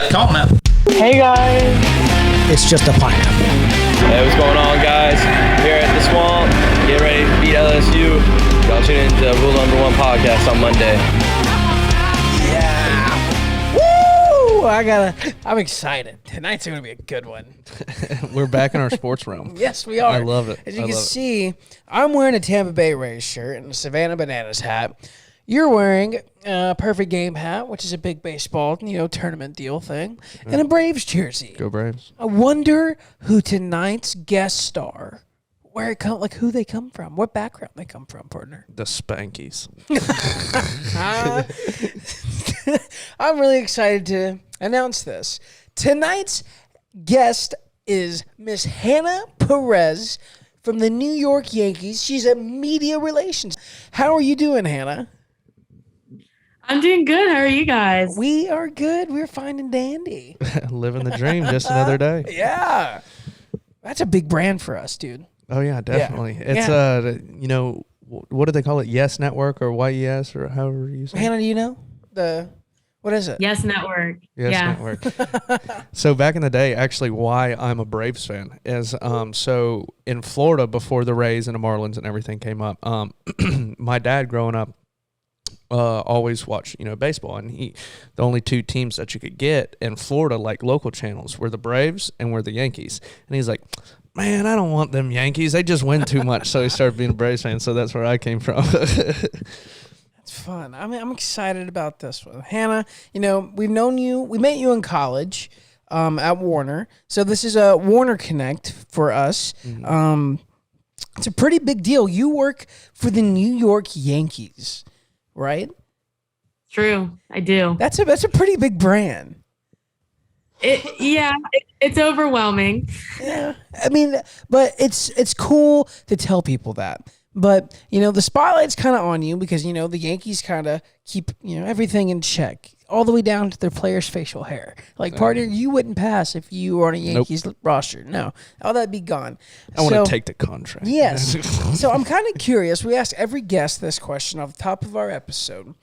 Come on, man. Hey guys. It's just a pineapple. Hey, what's going on, guys? Here at the Swamp, getting ready to beat LSU. Y'all tune in to Rule Number 1 podcast on Monday. Yeah. Woo! I'm excited. Tonight's going to be a good one. We're back in our sports realm. Yes, we are. I love it. As you can see, I'm wearing a Tampa Bay Rays shirt and a Savannah Bananas hat. You're wearing a Perfect Game hat, which is a big baseball, tournament deal thing, and a Braves jersey. Go Braves. I wonder who tonight's guest star, who they come from, what background they come from, partner. The Spankies. I'm really excited to announce this. Tonight's guest is Miss Hannah Perez from the New York Yankees. She's a media relations. How are you doing, Hannah? I'm doing good. How are you guys? We are good. We're fine and dandy. Living the dream, just another day. Yeah. That's a big brand for us, dude. Oh, yeah, definitely. Yeah. It's, what do they call it? Yes Network or YES or however you say it? Hannah, do you know? What is it? Yes Network. Yes yeah. Network. So back in the day, actually why I'm a Braves fan is so in Florida before the Rays and the Marlins and everything came up, my dad growing up always watched, baseball, and the only two teams that you could get in Florida, like local channels, were the Braves and were the Yankees. And he's like, man, I don't want them Yankees. They just win too much. So he started being a Braves fan. So that's where I came from. That's fun. I'm excited about this one. Hannah, we've known you. We met you in college at Warner. So this is a Warner Connect for us. Mm-hmm. It's a pretty big deal. You work for the New York Yankees, right? True, I do. That's a pretty big brand. It's overwhelming. Yeah, I mean, but it's cool to tell people that. But the spotlight's kind of on you because the Yankees kind of keep everything in check, all the way down to their players' facial hair. Like, partner, you wouldn't pass if you were on a Yankees roster. No, all that'd be gone. I want to take the contract. Yes. So I'm kind of curious. We ask every guest this question off the top of our episode.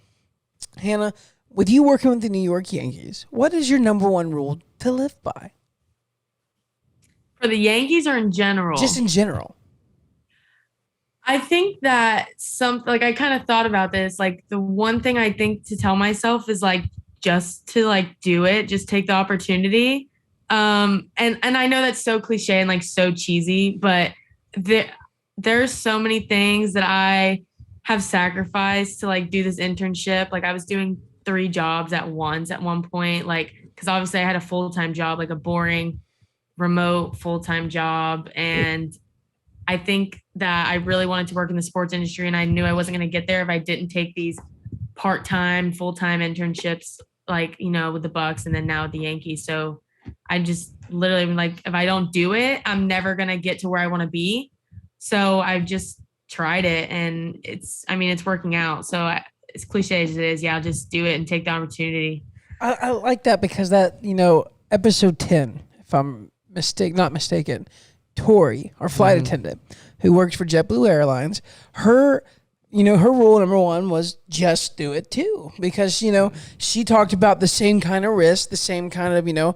Hannah, with you working with the New York Yankees, what is your number one rule to live by? For the Yankees or in general? Just in general. I think that I kind of thought about this. Like, the one thing I think to tell myself is just to do it, just take the opportunity. And I know that's so cliche and so cheesy, but there's so many things that I have sacrificed to do this internship. I was doing 3 jobs at once at one point, because obviously I had a full-time job, a boring remote full-time job. And I think that I really wanted to work in the sports industry, and I knew I wasn't going to get there if I didn't take these part-time, full-time internships, with the Bucs and then now with the Yankees. So I just literally if I don't do it, I'm never going to get to where I want to be. So I've just tried it, and it's working out. So as cliche as it is, I'll just do it and take the opportunity. I like that because that, episode 10, if I'm not mistaken, Tori, our flight attendant, who works for JetBlue Airlines, her rule number one was just do it too. Because, she talked about the same kind of risk, the same kind of,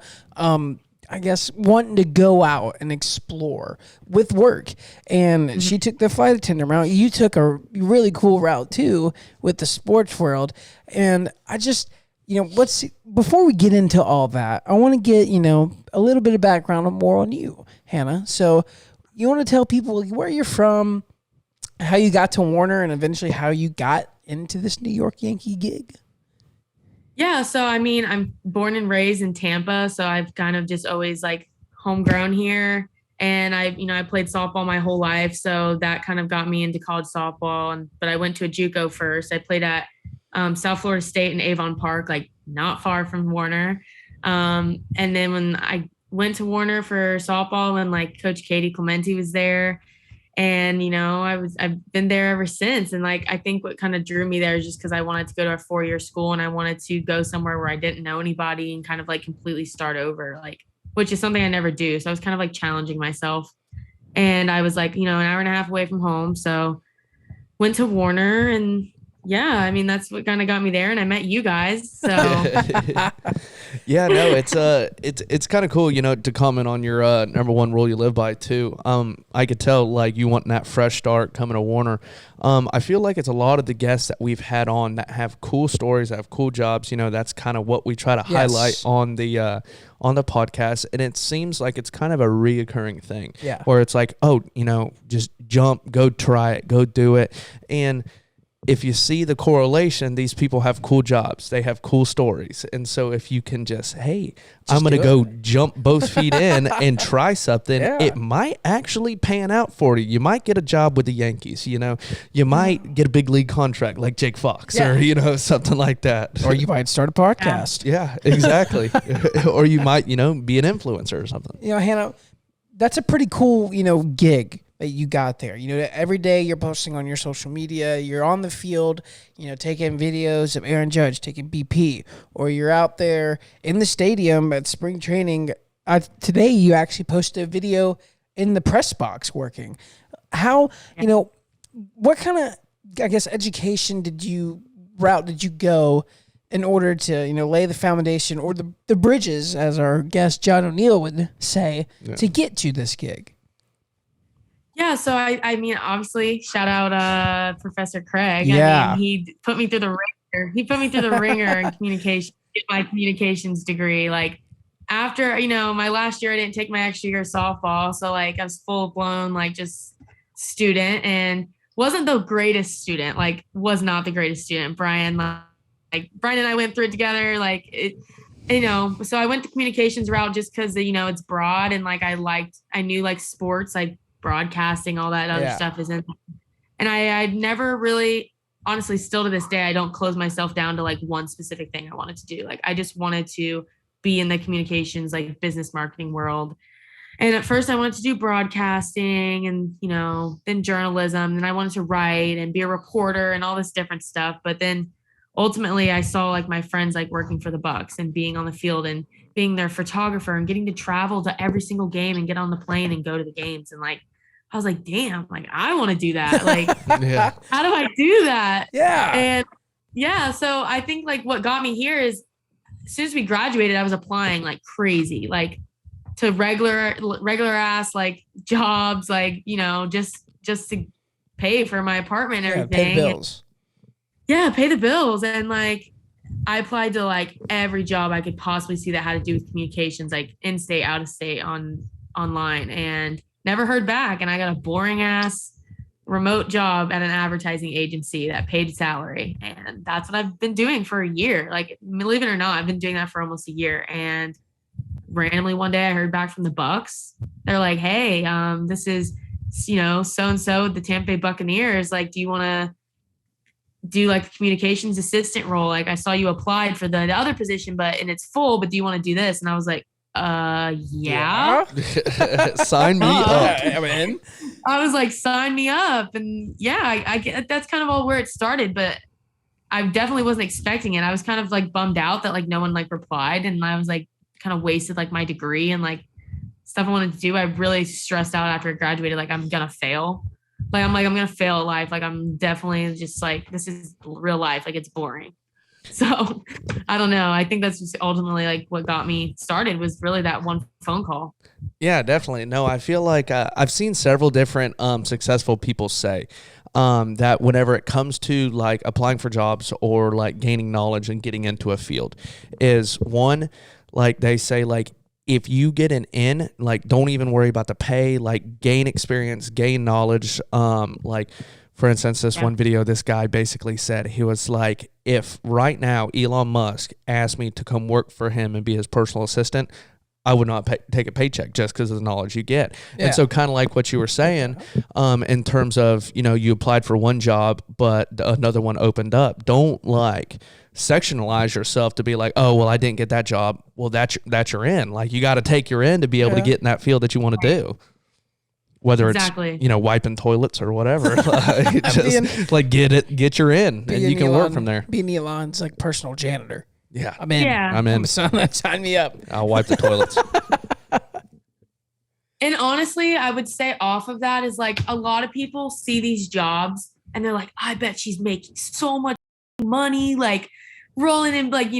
I guess, wanting to go out and explore with work. And she took the flight attendant route. You took a really cool route too with the sports world. And I just, before we get into all that, I want to get, a little bit of background more on you, Hannah. So you want to tell people where you're from, how you got to Warner, and eventually how you got into this New York Yankee gig? Yeah, so I'm born and raised in Tampa, so I've kind of just always homegrown here. And I played softball my whole life, so that kind of got me into college softball. But I went to a JUCO first. I played at South Florida State in Avon Park, not far from Warner. And then when I went to Warner for softball, when Coach Katie Clemente was there, and I've been there ever since. And I think what kind of drew me there is just because I wanted to go to a 4-year school, and I wanted to go somewhere where I didn't know anybody and kind of completely start over, which is something I never do. So I was kind of challenging myself, and I was an hour and a half away from home. So went to Warner, and that's what kind of got me there. And I met you guys. So yeah, Yeah, no, it's kind of cool, to comment on your number one rule you live by too. I could tell like you want that fresh start coming to Warner. I feel like it's a lot of the guests that we've had on that have cool stories, that have cool jobs. That's kind of what we try to highlight on the podcast, and it seems like it's kind of a reoccurring thing. Yeah. Where it's like, oh, just jump, go try it, go do it, and if you see the correlation, these people have cool jobs. They have cool stories. And so if you can I'm going to go jump both feet in and try something, it might actually pan out for you. You might get a job with the Yankees, You might get a big league contract like Jake Fox or, something like that. Or you might start a podcast. Yeah, exactly. Or you might, be an influencer or something. Hannah, that's a pretty cool, gig that you got there. Every day you're posting on your social media, you're on the field, taking videos of Aaron Judge, taking BP, or you're out there in the stadium at spring training. Today you actually posted a video in the press box working. How, what kind of, I guess, education did you go in order to, lay the foundation or the bridges, as our guest John O'Neill would say, to get to this gig? Yeah, so I mean, obviously, shout out Professor Craig. Yeah. I mean, he put me through the ringer. He put me through the ringer in communication, get my communications degree. Like after, my last year, I didn't take my extra year of softball. So like I was full blown, like just student and wasn't the greatest student, like was not the greatest student. Brian and I went through it together. Like it, so I went the communications route just cause it's broad and like I knew like sports, like broadcasting, all that other stuff is in. And I'd never really, honestly, still to this day, I don't close myself down to like one specific thing I wanted to do. Like I just wanted to be in the communications, like business marketing world. And at first I wanted to do broadcasting and, then journalism. And I wanted to write and be a reporter and all this different stuff. But then ultimately I saw like my friends like working for the Bucs and being on the field and being their photographer and getting to travel to every single game and get on the plane and go to the games. And like, I was like, damn, like I want to do that. Like, how do I do that? Yeah. And so I think like what got me here is as soon as we graduated, I was applying like crazy, like to regular ass, like jobs, like, just to pay for my apartment and everything. Pay the bills. Pay the bills. And like, I applied to like every job I could possibly see that had to do with communications, like in state, out of state, online, and never heard back. And I got a boring ass remote job at an advertising agency that paid salary. And that's what I've been doing for a year. Like, believe it or not, I've been doing that for almost a year. And randomly one day I heard back from the Bucs. They're like, hey, this is, so-and-so, the Tampa Bay Buccaneers. Like, do you want to do like a communications assistant role? Like I saw you applied for the other position, and it's full, but do you want to do this? And I was like, yeah. Sign me up. I'm in. I was like, sign me up. And I get, that's kind of all where it started, but I definitely wasn't expecting it. I was kind of like bummed out that like no one like replied, and I was like kind of wasted like my degree and like stuff I wanted to do. I really stressed out after I graduated. Like I'm going to fail. I'm going to fail at life. Like I'm definitely just like, this is real life. Like it's boring. So I don't know. I think that's just ultimately like what got me started was really that one phone call. Yeah, definitely. No, I feel like I've seen several different successful people say that whenever it comes to like applying for jobs or like gaining knowledge and getting into a field is one, like they say, like, if you get an in, like, don't even worry about the pay, like gain experience, gain knowledge. Like, for instance, this one video, this guy basically said, he was like, if right now Elon Musk asked me to come work for him and be his personal assistant, I would not take a paycheck just because of the knowledge you get. Yeah. And so kind of like what you were saying, in terms of, you applied for one job, but another one opened up. Don't like sectionalize yourself to be like, oh, well, I didn't get that job. Well, that's your in. Like you got to take your in to be able to get in that field that you want to do. Whether it's, wiping toilets or whatever, like, just like get your in and you can work from there. Being Elon's like personal janitor. Yeah. I'm in. Yeah. I'm in. Sign me up. I'll wipe the toilets. And honestly, I would say off of that is like a lot of people see these jobs and they're like, I bet she's making so much money, like rolling in, like,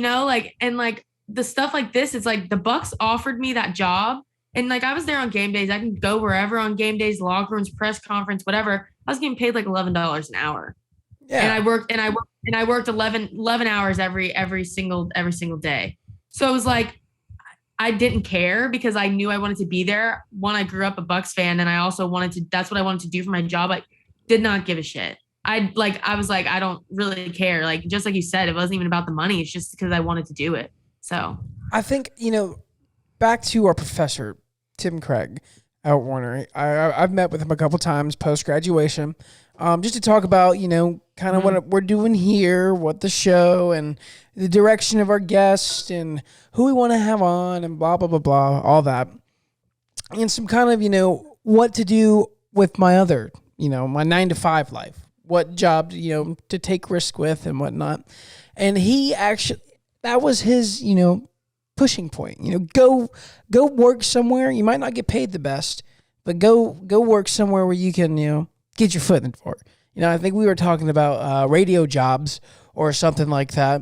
and like the stuff like this, it's like the Bucs offered me that job. And like I was there on game days. I can go wherever on game days, locker rooms, press conference, whatever. I was getting paid like $11 an hour. Yeah. And I worked 11 hours every single day. So it was like I didn't care because I knew I wanted to be there. One, I grew up a Bucs fan, and I also that's what I wanted to do for my job. I did not give a shit. I was like, I don't really care. Like, just like you said, it wasn't even about the money. It's just because I wanted to do it. So I think, back to our professor, Tim Craig out at Warner. I've met with him a couple times post-graduation, just to talk about, kind of what we're doing here, what the show and the direction of our guest and who we want to have on and blah, blah, blah, blah, all that. And some kind of, what to do with my other, my 9-to-5 life, what job, to take risk with and whatnot. And he actually, that was his, pushing point. Go work somewhere. You might not get paid the best, but go work somewhere where you can, get your foot in the door. I think we were talking about radio jobs or something like that,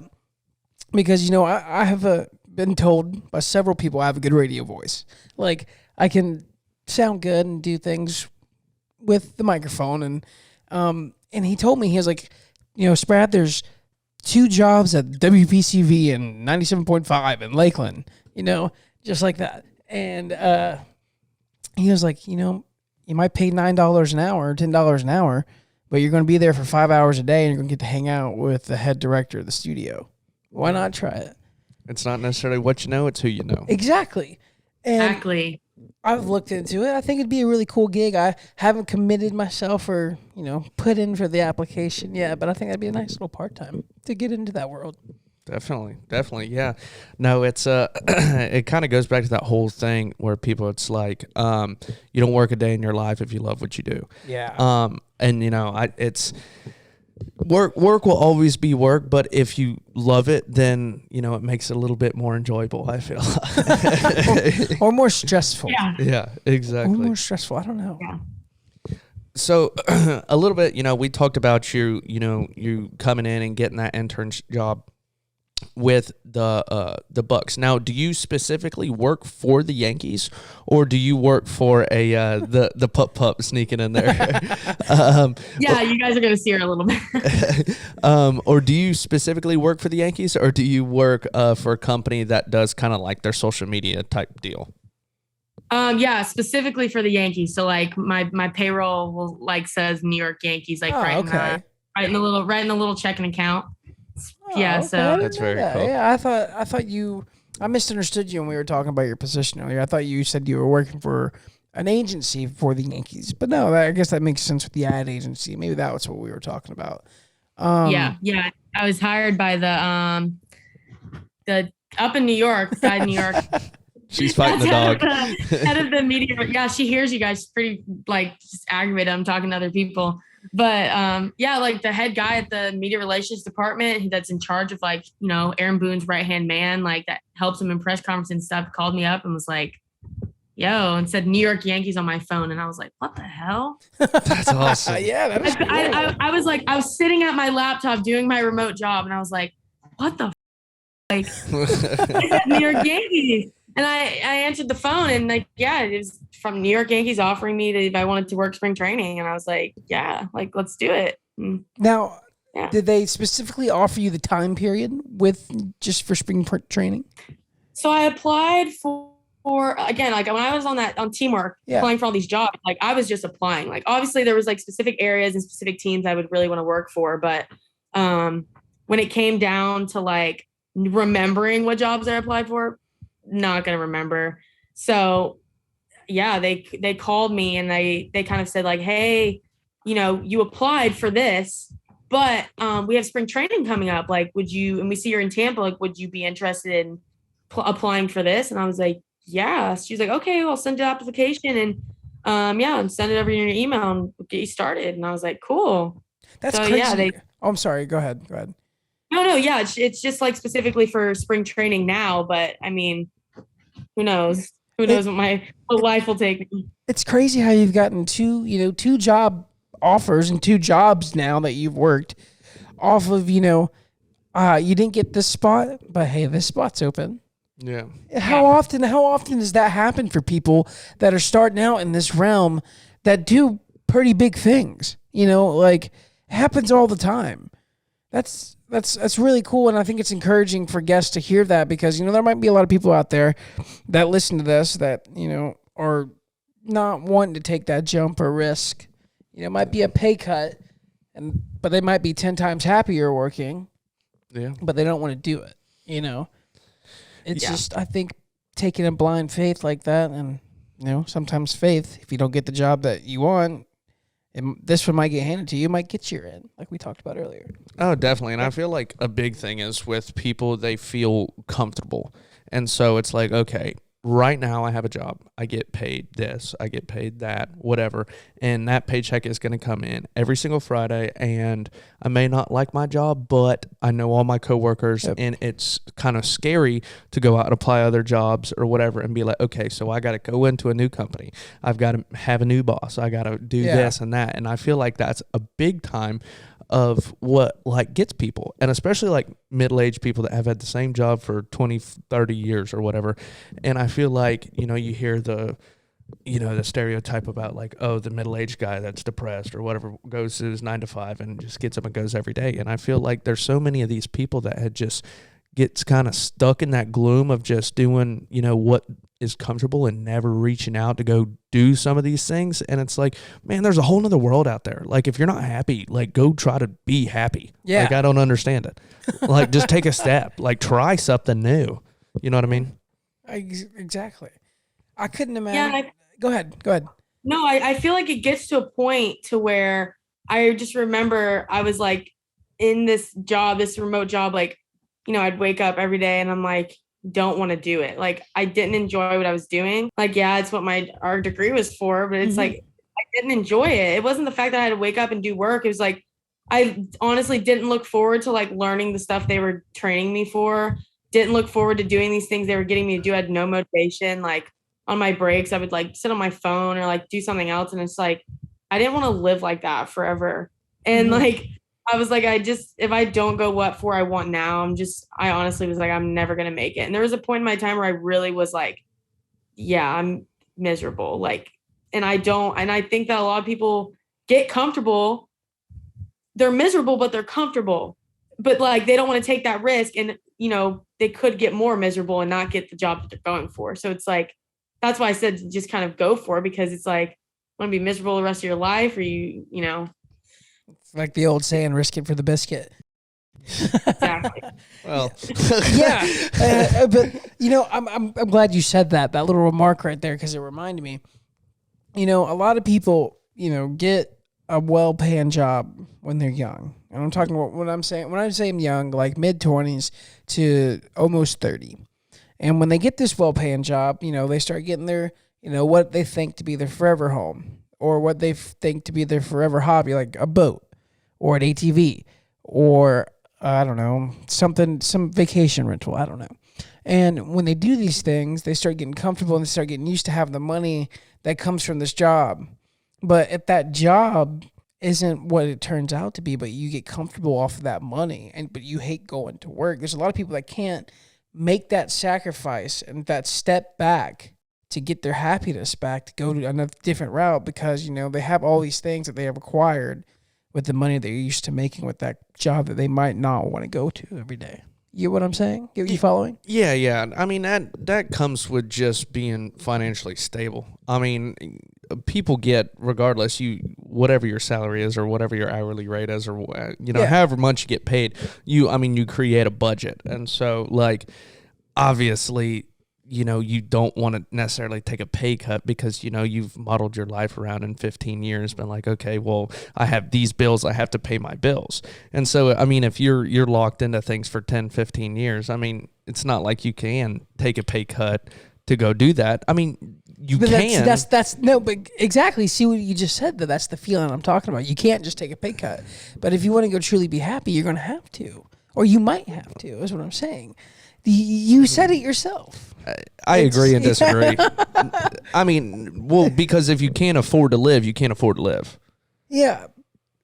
because I have been told by several people I have a good radio voice. Like, I can sound good and do things with the microphone, and he told me, he was like, Sprad, there's 2 jobs at WPCV and 97.5 in Lakeland, just like that. And he was like, you might pay $9 an hour, $10 an hour, but you're going to be there for 5 hours a day, and you're going to get to hang out with the head director of the studio. Why not try it? It's not necessarily what you know, it's who you know. Exactly. And exactly. I've looked into it. I think it'd be a really cool gig. I haven't committed myself or, put in for the application yet, but I think that'd be a nice little part-time to get into that world. Definitely, yeah. No, it's it kind of goes back to that whole thing where people, it's like, you don't work a day in your life if you love what you do. Yeah. And it's work will always be work, but if you love it, then it makes it a little bit more enjoyable, I feel. or more stressful. Yeah, exactly. Or more stressful. I don't know. Yeah. So a little bit, we talked about you coming in and getting that intern job with the Bucs. Now, do you specifically work for the Yankees, or do you work for the pup sneaking in there? You guys are gonna see her a little bit. Or do you specifically work for the Yankees, or do you work for a company that does kind of like their social media type deal? Specifically for the Yankees. So like my payroll will says New York Yankees, right in the little checking account. Okay. So that's very cool. Yeah, I misunderstood you when we were talking about your position earlier. I thought you said you were working for an agency for the Yankees, but no, I guess that makes sense with the ad agency. Maybe that was what we were talking about. Yeah. I was hired by the up in New York, guy in New York. She's fighting the dog. Head of the media. Yeah, she hears you guys pretty just aggravated. I'm talking to other people. But the head guy at the media relations department that's in charge of Aaron Boone's right-hand man, that helps him in press conference and stuff, called me up and was like, yo, and said New York Yankees on my phone. And I was like, what the hell? That's awesome. Yeah, that is cool. I was like, I was sitting at my laptop doing my remote job, and I was like, what the I said New York Yankees. And I answered the phone, and it was from New York Yankees offering me if I wanted to work spring training. And I was like, let's do it. Now, did they specifically offer you the time period just for spring training? So I applied for again, when I was on teamwork, applying for all these jobs, I was just applying. Obviously there was specific areas and specific teams I would really want to work for. But when it came down to remembering what jobs I applied for, not going to remember. So they called me and they kind of said hey, you applied for this, but we have spring training coming up. Would you, and we see you're in Tampa, would you be interested in applying for this? And I was like, yeah. She's like, okay, I'll send you the application and and send it over in your email and we'll get you started. And I was like, cool. That's crazy. I'm sorry. Go ahead. No. Yeah. It's just specifically for spring training now, but I mean, who knows? Who knows what life will take me. It's crazy how you've gotten two job offers and 2 jobs now that you've worked off of, you didn't get this spot, but hey, this spot's open. Yeah. How often does that happen for people that are starting out in this realm that do pretty big things? You know, like it happens all the time. That's really cool, and I think it's encouraging for guests to hear that, because, you know, there might be a lot of people out there that listen to this that, you know, are not wanting to take that jump or risk. You know, it might be a pay cut, but they might be 10 times happier working. Yeah. But they don't want to do it, you know. It's just, I think, taking a blind faith like that, and, you know, sometimes faith, if you don't get the job that you want, this one might get handed to you, might get you in, like we talked about earlier. Oh, definitely. And I feel like a big thing is with people, they feel comfortable. And so it's like, okay, right now I have a job. I get paid this, I get paid that, whatever. And that paycheck is going to come in every single Friday. And I may not like my job, but I know all my coworkers, and it's kind of scary to go out and apply other jobs or whatever and be like, okay, so I got to go into a new company. I've got to have a new boss. I got to do this and that. And I feel like that's a big time of what like gets people, and especially like middle-aged people that have had the same job for 20, 30 years or whatever. And I feel like, you know, you hear the stereotype about like, oh, the middle-aged guy that's depressed or whatever goes to his 9 to 5 and just gets up and goes every day. And I feel like there's so many of these people that had just gets kind of stuck in that gloom of just doing, you know, what is comfortable and never reaching out to go do some of these things. And it's like, man, there's a whole nother world out there. Like, if you're not happy, like, go try to be happy. Yeah. Like, I don't understand it. Like, just take a step. Like, try something new. You know what I mean? Exactly. I couldn't imagine. Yeah, Go ahead. No, I feel like it gets to a point to where I just remember I was like in this remote job, like, you know, I'd wake up every day and I'm like, don't want to do it. Like, I didn't enjoy what I was doing. Like, yeah, it's what our degree was for, but it's like, I didn't enjoy it. It wasn't the fact that I had to wake up and do work. It was like, I honestly didn't look forward to like learning the stuff they were training me for. Didn't look forward to doing these things they were getting me to do. I had no motivation. Like, on my breaks, I would like sit on my phone or like do something else. And it's like, I didn't want to live like that forever. And like, I was like, if I don't go what for I want now, I honestly was like, I'm never going to make it. And there was a point in my time where I really was like, yeah, I'm miserable. Like, and I think that a lot of people get comfortable. They're miserable, but they're comfortable, but like, they don't want to take that risk. And, you know, they could get more miserable and not get the job that they're going for. So it's like, that's why I said to just kind of go for it, because it's like, want to be miserable the rest of your life, or you know. It's like the old saying, risk it for the biscuit. Exactly. Well, yeah. But, you know, I'm glad you said that little remark right there, because it reminded me, you know, a lot of people, you know, get a well-paying job when they're young. And I'm talking about when I'm saying young, like mid-20s to almost 30. And when they get this well-paying job, you know, they start getting their, you know, what they think to be their forever home, or what they think to be their forever hobby, like a boat or an ATV or, I don't know, some vacation rental. I don't know. And when they do these things, they start getting comfortable and they start getting used to having the money that comes from this job. But if that job isn't what it turns out to be, but you get comfortable off of that money, but you hate going to work, there's a lot of people that can't make that sacrifice and that step back to get their happiness back, to go to another different route, because, you know, they have all these things that they have acquired with the money they're used to making with that job that they might not want to go to every day. You get what I'm saying? You following? Yeah. I mean, that comes with just being financially stable. I mean, people get, regardless, whatever your salary is or whatever your hourly rate is, or, you know, however much you get paid, you create a budget. And so, like, obviously, you know, you don't want to necessarily take a pay cut, because, you know, you've modeled your life around in 15 years, been like, okay, well, I have these bills, I have to pay my bills. And so, I mean, if you're locked into things for 10, 15 years, I mean, it's not like you can take a pay cut to go do that. I mean, but exactly. See what you just said, that's the feeling I'm talking about. You can't just take a pay cut. But if you want to go truly be happy, you're going to have to, or you might have to, is what I'm saying. You said it yourself. I agree and disagree. I mean, well, because if you can't afford to live, you can't afford to live. Yeah.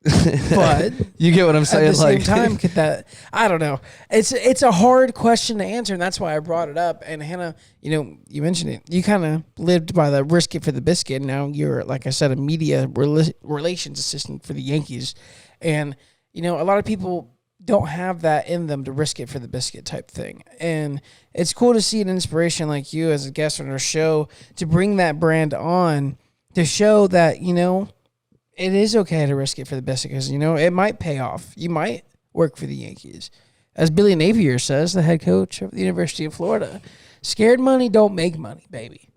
But you get what I'm saying? at the same time, could that? I don't know. It's a hard question to answer, and that's why I brought it up. And Hannah, you mentioned it. You kind of lived by the risk it for the biscuit. Now you're, like I said, a media relations assistant for the Yankees, and a lot of people don't have that in them to risk it for the biscuit type thing. And it's cool to see an inspiration like you as a guest on our show to bring that brand on to show that it is okay to risk it for the biscuit because, it might pay off. You might work for the Yankees. As Billy Napier says, the head coach of the University of Florida, scared money don't make money, baby.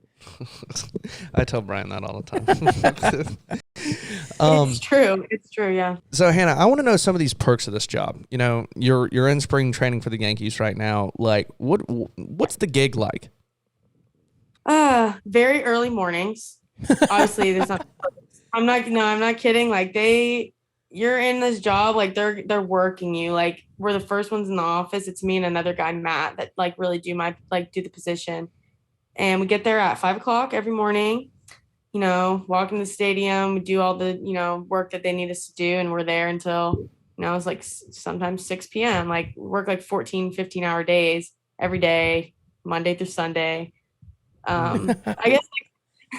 I tell Brian that all the time. It's true. It's true, yeah. So, Hannah, I want to know some of these perks of this job. You're in spring training for the Yankees right now. Like, what's the gig like? Very early mornings. Obviously, there's not... I'm not kidding. Like you're in this job, like they're working you. Like we're the first ones in the office. It's me and another guy, Matt, that like really do the position. And we get there at 5:00 every morning, walk in the stadium, we do all the, work that they need us to do. And we're there until, it's like sometimes 6 p.m. Like we work like 14, 15-hour days every day, Monday through Sunday. I guess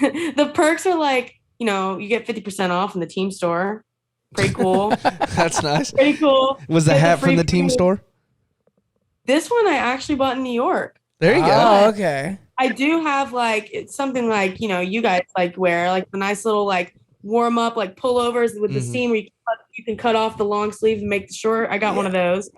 like, the perks are like, you get 50% off in the team store. Pretty cool. That's nice. Pretty cool. Was the hat from the team store? This one I actually bought in New York. There you go. Oh, okay. I do have it's something like, you guys like wear like the nice little like warm up like pullovers with the seam where you can cut off the long sleeves and make the short. I got one of those.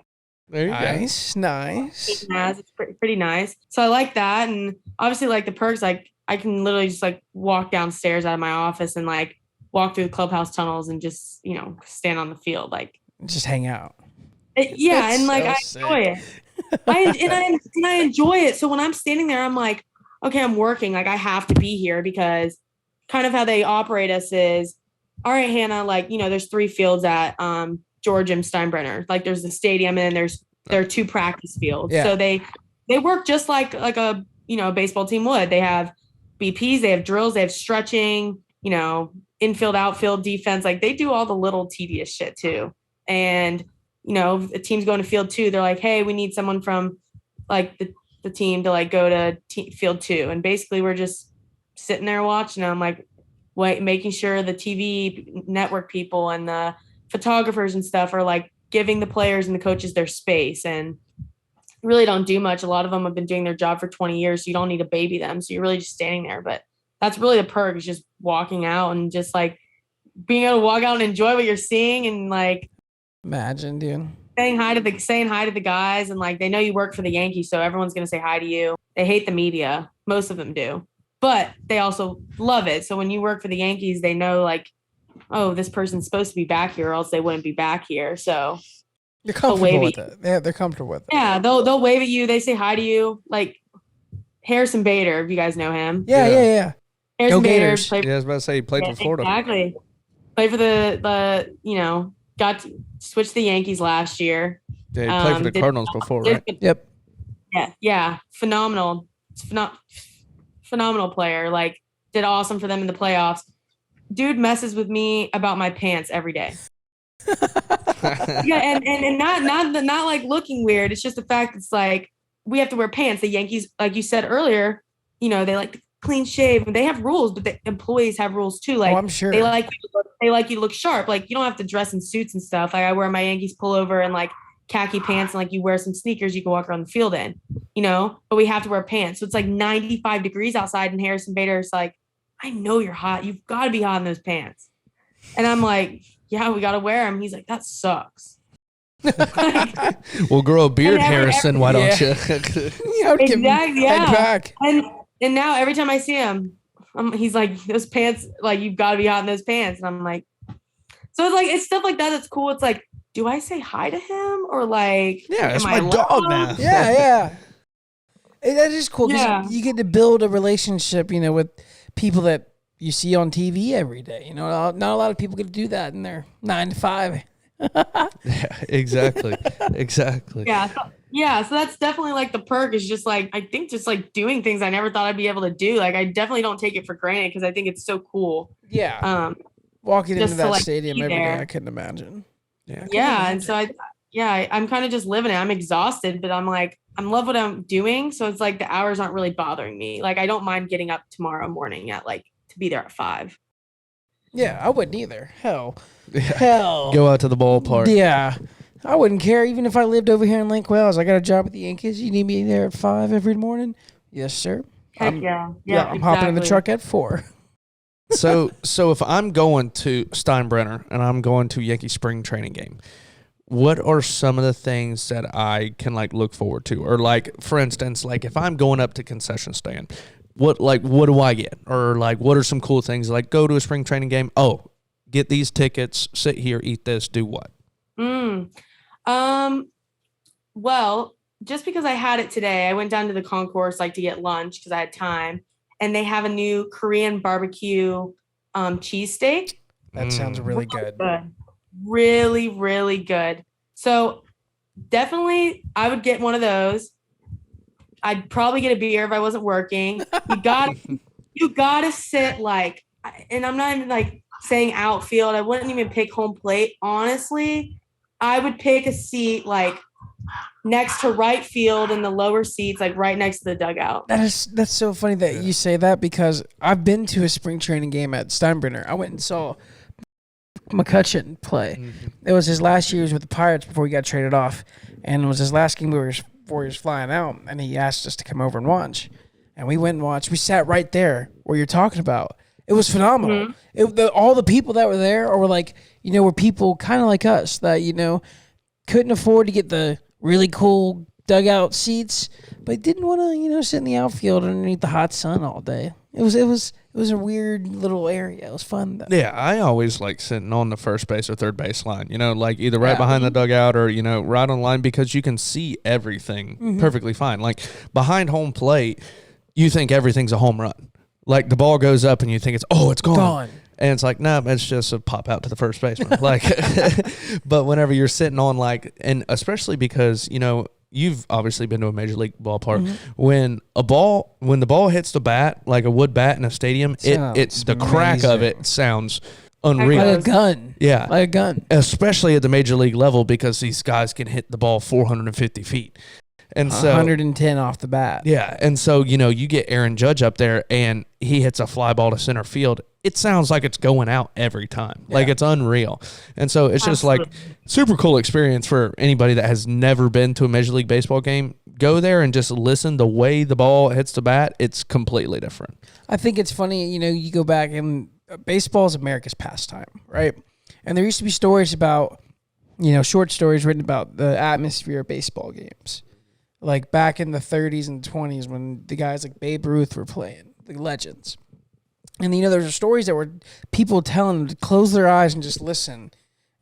There you go. Nice. It's pretty nice. So I like that. And obviously like the perks, like I can literally just like walk downstairs out of my office and like walk through the clubhouse tunnels and just, stand on the field. Like just hang out. And like I enjoy it. I enjoy it. So when I'm standing there, I'm like, okay, I'm working. Like I have to be here because kind of how they operate us is, all right, Hannah, like, there's 3 fields at George M. Steinbrenner. Like there's the stadium and there are 2 practice fields. Yeah. So they work just like a, baseball team would. They have BPs, they have drills, they have stretching, infield, outfield, defense. Like they do all the little tedious shit too. And, if the team's going to field 2, they're like, hey, we need someone from like the team to like go to field 2. And basically we're just sitting there watching them, like making sure the TV network people and the photographers and stuff are like giving the players and the coaches their space, and really don't do much. A lot of them have been doing their job for 20 years. So you don't need to baby them. So you're really just standing there, but that's really the perk, is just walking out and just like being able to walk out and enjoy what you're seeing. And like, imagine, dude, saying hi to the guys, and like, they know you work for the Yankees. So everyone's going to say hi to you. They hate the media. Most of them do, but they also love it. So when you work for the Yankees, they know like, oh, this person's supposed to be back here or else they wouldn't be back here. So you're comfortable with it. Yeah, they're comfortable with it. Yeah, they'll wave at you. They say hi to you. Like Harrison Bader, if you guys know him. Yeah. Harrison Bader. I was about to say he played for Florida. Exactly. Played for the got to switch to the Yankees last year. Yeah, he played for the Cardinals before, right? Yep. Yeah. Phenomenal. Phenomenal player. Like, did awesome for them in the playoffs. Dude messes with me about my pants every day. Yeah, and not like looking weird. It's just the fact it's like we have to wear pants. The Yankees, like you said earlier, they like to clean shave, and they have rules, but the employees have rules too. Like, I'm sure they like you to look sharp. Like, you don't have to dress in suits and stuff. Like, I wear my Yankees pullover and like khaki pants, and like you wear some sneakers you can walk around the field in, but we have to wear pants. So it's like 95 degrees outside, and Harrison Bader's like, I know you're hot. You've got to be hot in those pants. And I'm like, yeah, we got to wear them. He's like, that sucks. We'll grow a beard, Harrison. Why don't you? Exactly. Yeah. And now every time I see him, he's like, those pants, like, you've got to be hot in those pants. And I'm like, so it's like, it's stuff like that that's cool. It's like, do I say hi to him or like, yeah, that's my dog now. Yeah. That is cool because you get to build a relationship, with people that you see on TV every day. Not a lot of people get to do that in their 9 to 5. Yeah, exactly. Yeah. So that's definitely like the perk, is just like, I think just like doing things I never thought I'd be able to do. Like, I definitely don't take it for granted because I think it's so cool. Yeah. Walking into just to that like stadium be every day, there. I couldn't imagine. Yeah. Yeah, and so I'm kind of just living it. I'm exhausted, but I'm like, I'm love what I'm doing. So it's like the hours aren't really bothering me. Like I don't mind getting up tomorrow morning at like to be there at 5. Yeah, I wouldn't either. Hell. Go out to the ballpark. Yeah. I wouldn't care even if I lived over here in Lake Wales. I got a job with the Yankees. You need me there at 5 every morning? Yes, sir. Heck yeah. I'm hopping in the truck at 4. So if I'm going to Steinbrenner and I'm going to Yankee spring training game, what are some of the things that I can like look forward to? Or like, for instance, like if I'm going up to concession stand, what do I get? Or like, what are some cool things? Like go to a spring training game. Oh, get these tickets, sit here, eat this, do what? Well, just because I had it today, I went down to the concourse like to get lunch because I had time, and they have a new Korean barbecue cheesesteak. That sounds really good. Really, really good. So definitely I would get one of those. I'd probably get a beer if I wasn't working. You gotta sit like, and I'm not even like saying outfield. I wouldn't even pick home plate. Honestly, I would pick a seat like next to right field in the lower seats, like right next to the dugout. That's so funny that you say that because I've been to a spring training game at Steinbrenner. I went and saw McCutcheon play. Mm-hmm. It was his last years with the Pirates before he got traded off, and it was his last game before he was flying out, and he asked us to come over and watch. And we went and watched. We sat right there where you're talking about. It was phenomenal. All the people that were there were like, were people kind of like us that, couldn't afford to get the really cool dugout seats, but didn't want to, sit in the outfield underneath the hot sun all day. It was a weird little area. It was fun though. Yeah, I always like sitting on the first base or third base line, like either right behind the dugout or, right on line because you can see everything perfectly fine. Like behind home plate, you think everything's a home run. Like the ball goes up and you think it's gone. And it's like, no, it's just a pop out to the first baseman. Like, but whenever you're sitting on like, and especially because, you've obviously been to a major league ballpark. When the ball hits the bat, like a wood bat in a stadium, it's the crack of it sounds unreal. Like a gun. Yeah. Like a gun. Especially at the major league level because these guys can hit the ball 450 feet. And so 110 off the bat. Yeah. And so, you get Aaron Judge up there and he hits a fly ball to center field. It sounds like it's going out every time. Yeah. Like it's unreal. And so it's just like super cool experience for anybody that has never been to a Major League Baseball game. Go there and just listen the way the ball hits the bat. It's completely different. I think it's funny, you go back and baseball is America's pastime, right? And there used to be stories about, short stories written about the atmosphere of baseball games. Like back in the 30s and 20s when the guys like Babe Ruth were playing, the legends. And, there were stories that were people telling them to close their eyes and just listen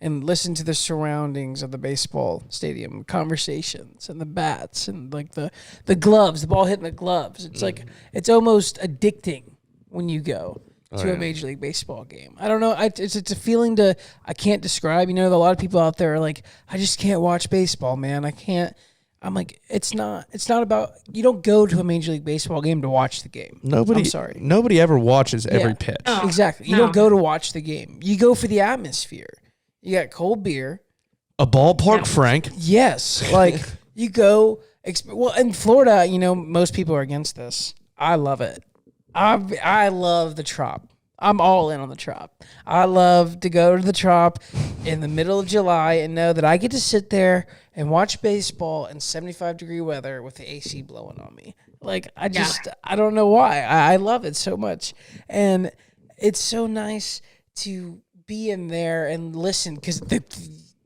to the surroundings of the baseball stadium, conversations and the bats and like the gloves, the ball hitting the gloves. It's like, it's almost addicting when you go to a Major League Baseball game. I don't know. It's a feeling I can't describe. A lot of people out there are like, I just can't watch baseball, man. I can't. I'm like, it's not about, you don't go to a Major League Baseball game to watch the game. I'm sorry. Nobody ever watches every pitch. Oh, exactly. You don't go to watch the game. You go for the atmosphere. You got cold beer. A ballpark, Frank. Yes. Like, you go, well, in Florida, most people are against this. I love it. I love the Trop. I'm all in on the Trop. I love to go to the Trop in the middle of July and know that I get to sit there and watch baseball in 75-degree weather with the AC blowing on me. Like, I don't know why. I love it so much. And it's so nice to be in there and listen because the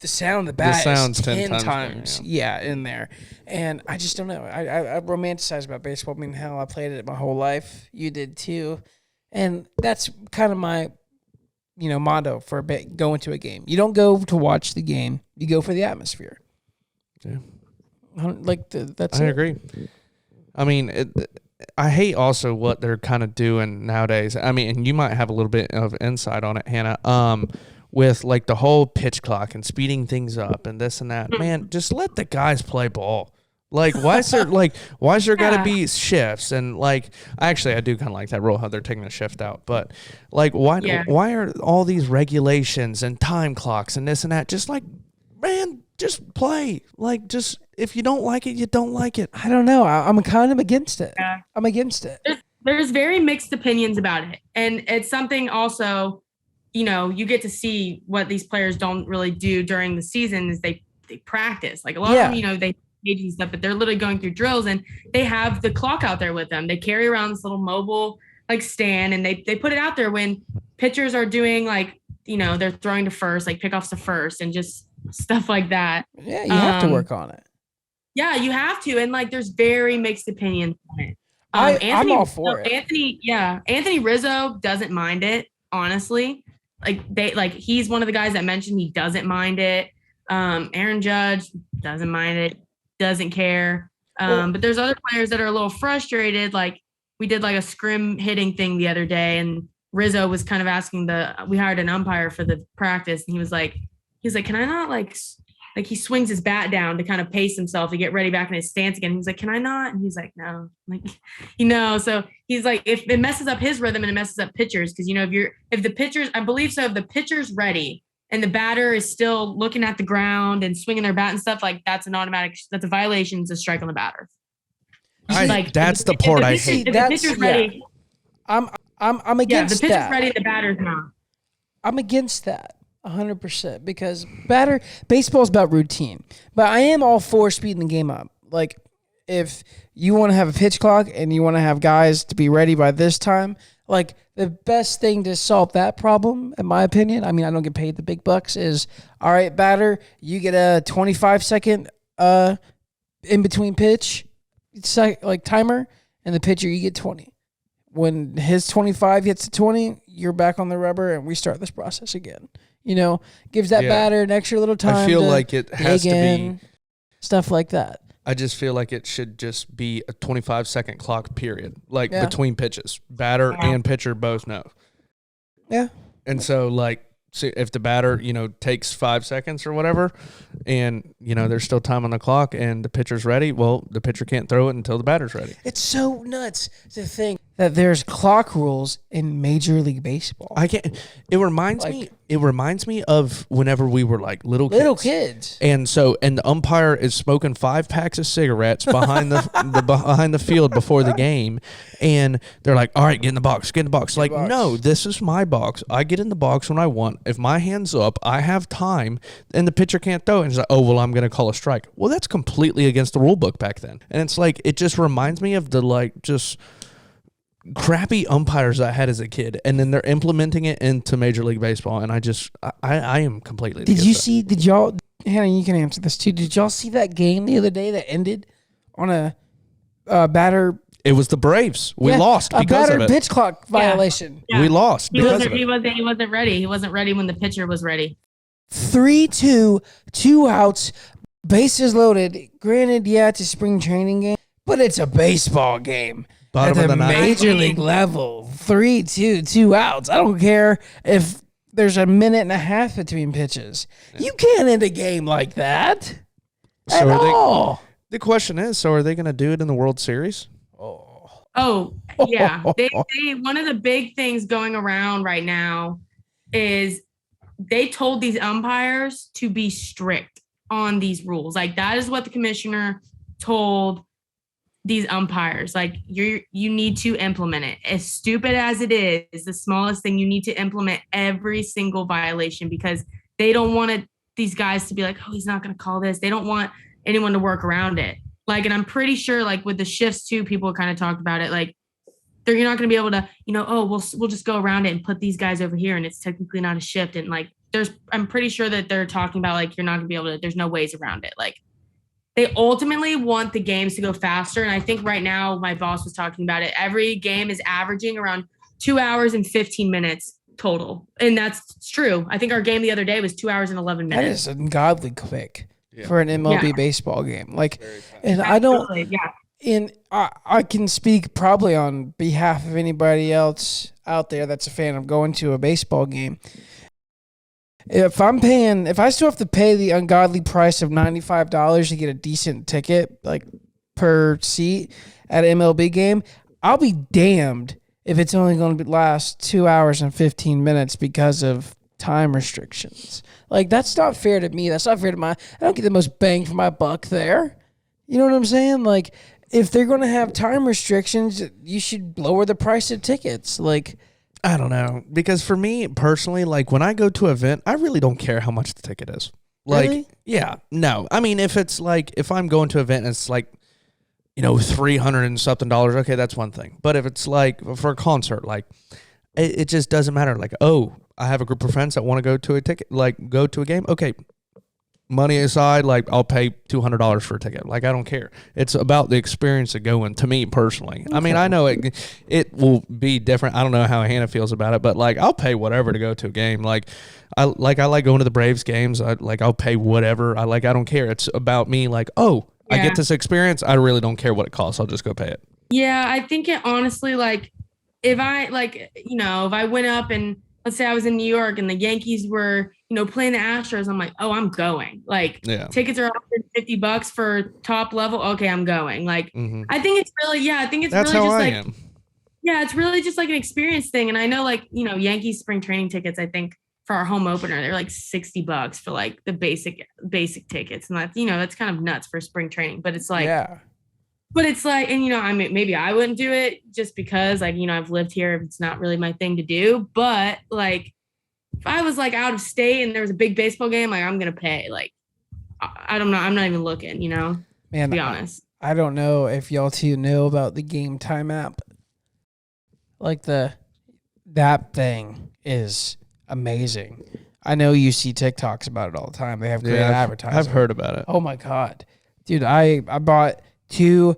sound of the bat is 10 times in there. And I just don't know. I romanticize about baseball. I mean, hell, I played it my whole life. You did too. And that's kind of my, motto for going to a game. You don't go to watch the game. You go for the atmosphere. Yeah. That's I agree. I mean, I hate also what they're kind of doing nowadays. I mean, and you might have a little bit of insight on it, Hannah, with like the whole pitch clock and speeding things up and this and that. Man, just let the guys play ball. Like, why is there got to Yeah. be shifts? And like, actually, I do kind of like that rule how they're taking the shift out. But like, why are all these regulations and time clocks and this and that? Just like, man, just play. Like, just if you don't like it, you don't like it. I don't know. I'm kind of against it. Yeah. I'm against it. There's very mixed opinions about it. And it's something also, you get to see what these players don't really do during the season is they practice. Like a lot of them, they and stuff, but they're literally going through drills and they have the clock out there with them. They carry around this little mobile like stand and they put it out there when pitchers are doing like, they're throwing to first, like pickoffs to first and just stuff like that. Yeah, you have to work on it. Yeah, you have to. And like there's very mixed opinions on it. I'm all for it. Anthony Rizzo doesn't mind it, honestly. He's one of the guys that mentioned he doesn't mind it. Aaron Judge doesn't mind it. Doesn't care. But there's other players that are a little frustrated. Like we did like a scrim hitting thing the other day and Rizzo was kind of asking we hired an umpire for the practice and he was like, can I not like he swings his bat down to kind of pace himself to get ready back in his stance again. He was like, can I not? And he's like, no, so he's like, if it messes up his rhythm and it messes up pitchers. Cause if the pitcher's ready, and the batter is still looking at the ground and swinging their bat and stuff, like that's a violation. It's a strike on the batter. That's the part I hate. If the pitcher's ready, I'm against the pitcher's that. ready, the batter's not. I'm against that 100% because baseball is about routine. But I am all for speeding the game up. Like if you want to have a pitch clock and you want to have guys to be ready by this time, like the best thing to solve that problem, in my opinion, I mean, I don't get paid the big bucks, is, all right, batter, you get a 25-second in between pitch timer, and the pitcher, you get 20. When his 25 hits to 20, you're back on the rubber, and we start this process again. Gives that batter an extra little time. I feel like it has to be stuff like that. I just feel like it should just be a 25-second clock period, between pitches. Batter and pitcher both know. Yeah. And so, if the batter, takes 5 seconds or whatever, and, there's still time on the clock and the pitcher's ready, well, the pitcher can't throw it until the batter's ready. It's so nuts to think that there's clock rules in Major League Baseball. I can't. It reminds me of whenever we were little kids. And the umpire is smoking 5 packs of cigarettes behind behind the field before the game, and they're like, "All right, get in the box, get in the box." Like, no, this is my box. I get in the box when I want. If my hand's up, I have time, and the pitcher can't throw it. And he's like, "Oh, well, I'm going to call a strike." Well, that's completely against the rule book back then. And it's like it just reminds me of the just crappy umpires I had as a kid, and then they're implementing it into Major League Baseball, and I am completely. Did y'all, Hannah, you can answer this too. Did y'all see that game the other day that ended on a batter? It was the Braves. We lost because of it. A batter pitch clock violation. Yeah. We lost because of it. He wasn't ready. He wasn't ready when the pitcher was ready. 3-2, 2 outs, bases loaded. Granted, it's a spring training game, but it's a baseball game. Bottom at of the the Major League level, 3-2, 2 outs. I don't care if there's a minute and a half between pitches. You can't end a game like that at all. The question is, so are they going to do it in the World Series? Oh, yeah. They one of the big things going around right now is they told these umpires to be strict on these rules. Like that is what the commissioner told these umpires. Like you need to implement it. As stupid as it is, the smallest thing, you need to implement every single violation because they don't want these guys to be like, oh, he's not going to call this. They don't want anyone to work around it. Like, and I'm pretty sure like with the shifts too, people kind of talked about it. Like you're not going to be able to, we'll just go around it and put these guys over here. And it's technically not a shift. And like, I'm pretty sure that they're talking about like, you're not gonna be able to, there's no ways around it. Like they ultimately want the games to go faster. And I think right now my boss was talking about it. Every game is averaging around 2 hours and 15 minutes total. And that's true. I think our game the other day was 2 hours and 11 minutes. That is ungodly quick for an MLB baseball game. Like, and I don't, and I can speak probably on behalf of anybody else out there that's a fan of going to a baseball game. If I still have to pay the ungodly price of $95 to get a decent ticket, like per seat at an MLB game, I'll be damned if it's only going to last 2 hours and 15 minutes because of time restrictions. Like, that's not fair to me. That's not fair to I don't get the most bang for my buck there. You know what I'm saying? Like, if they're going to have time restrictions, you should lower the price of tickets. Like, I don't know. Because for me personally, like when I go to an event, I really don't care how much the ticket is. Like, really? yeah, no. I mean, if it's like, if I'm going to an event and it's like, you know, $300 and something, okay, that's one thing. But if it's like for a concert, like it just doesn't matter. Like, oh, I have a group of friends that want to go to a ticket, like go to a game. Okay, money aside, like I'll pay $200 for a ticket. Like I don't care. It's about the experience of going. To me personally, okay. I mean, I know it will be different. I don't know how Hannah feels about it, but like I'll pay whatever to go to a game. Like I like going to the Braves games. I'll pay whatever. I don't care. It's about me. Like, oh, yeah. I get this experience. I really don't care what it costs. I'll just go pay it. Yeah, I think it honestly, like if I if I went up and let's say I was in New York and the Yankees were, playing the Astros, I'm like, oh, I'm going. Like, tickets are $150 for top level. Okay, I'm going. Like, I think it's really, that's really how just I like, am. Yeah, it's really just like an experience thing. And I know, like, Yankees spring training tickets, I think for our home opener, they're like $60 for like the basic tickets. And that's, that's kind of nuts for spring training. But it's like, yeah. But it's like, and I mean, maybe I wouldn't do it just because, like, I've lived here. It's not really my thing to do. But like, if I was like out of state and there was a big baseball game, like I'm gonna pay. Like, I don't know. I'm not even looking. Man, to be honest. I don't know if y'all two know about the Game Time app. Like that thing is amazing. I know you see TikToks about it all the time. They have great advertising. I've heard about it. Oh my God, dude! I bought 2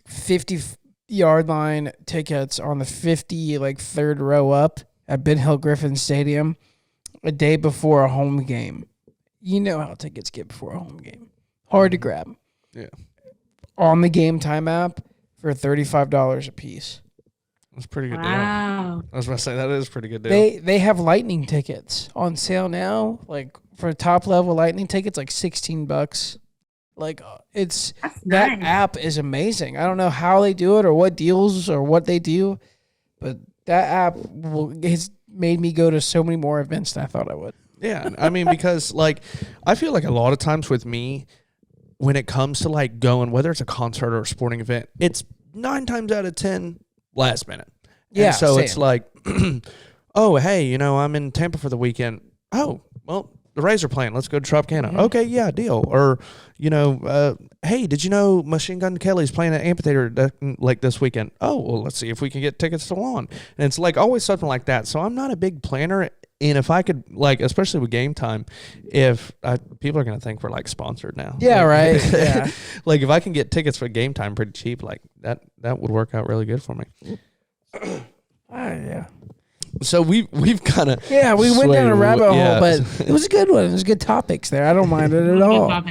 50-yard line tickets on the 3rd row up at Ben Hill Griffin Stadium a day before a home game. You know how tickets get before a home game. Hard to grab. Yeah. On the Game Time app for $35 a piece. That's a pretty good deal. I was about to say, that is a pretty good deal. They have Lightning tickets on sale now. Like, for top level Lightning tickets, like $16. Like, that app is amazing. I don't know how they do it or what deals or what they do, but that app has made me go to so many more events than I thought I would. Yeah, I mean, because like I feel like a lot of times with me, when it comes to like going, whether it's a concert or a sporting event, it's 9 times out of 10 last minute. Yeah, and so same. It's like, oh, hey, I'm in Tampa for the weekend. Oh, well, the Rays are playing. Let's go to Tropicana. Mm-hmm. Okay, yeah, deal. Or, hey, did you know Machine Gun Kelly's playing at Amphitheater like this weekend? Oh, well, let's see if we can get tickets to Lawn. And it's like always something like that. So I'm not a big planner. And if I could, like, especially with Game Time, people are going to think we're like sponsored now. Yeah, like, right. Yeah. Like if I can get tickets for Game Time pretty cheap, like that would work out really good for me. Yeah. So we've kind of we went down a rabbit hole, but it was a good one. It was good topics there. I don't mind it at all.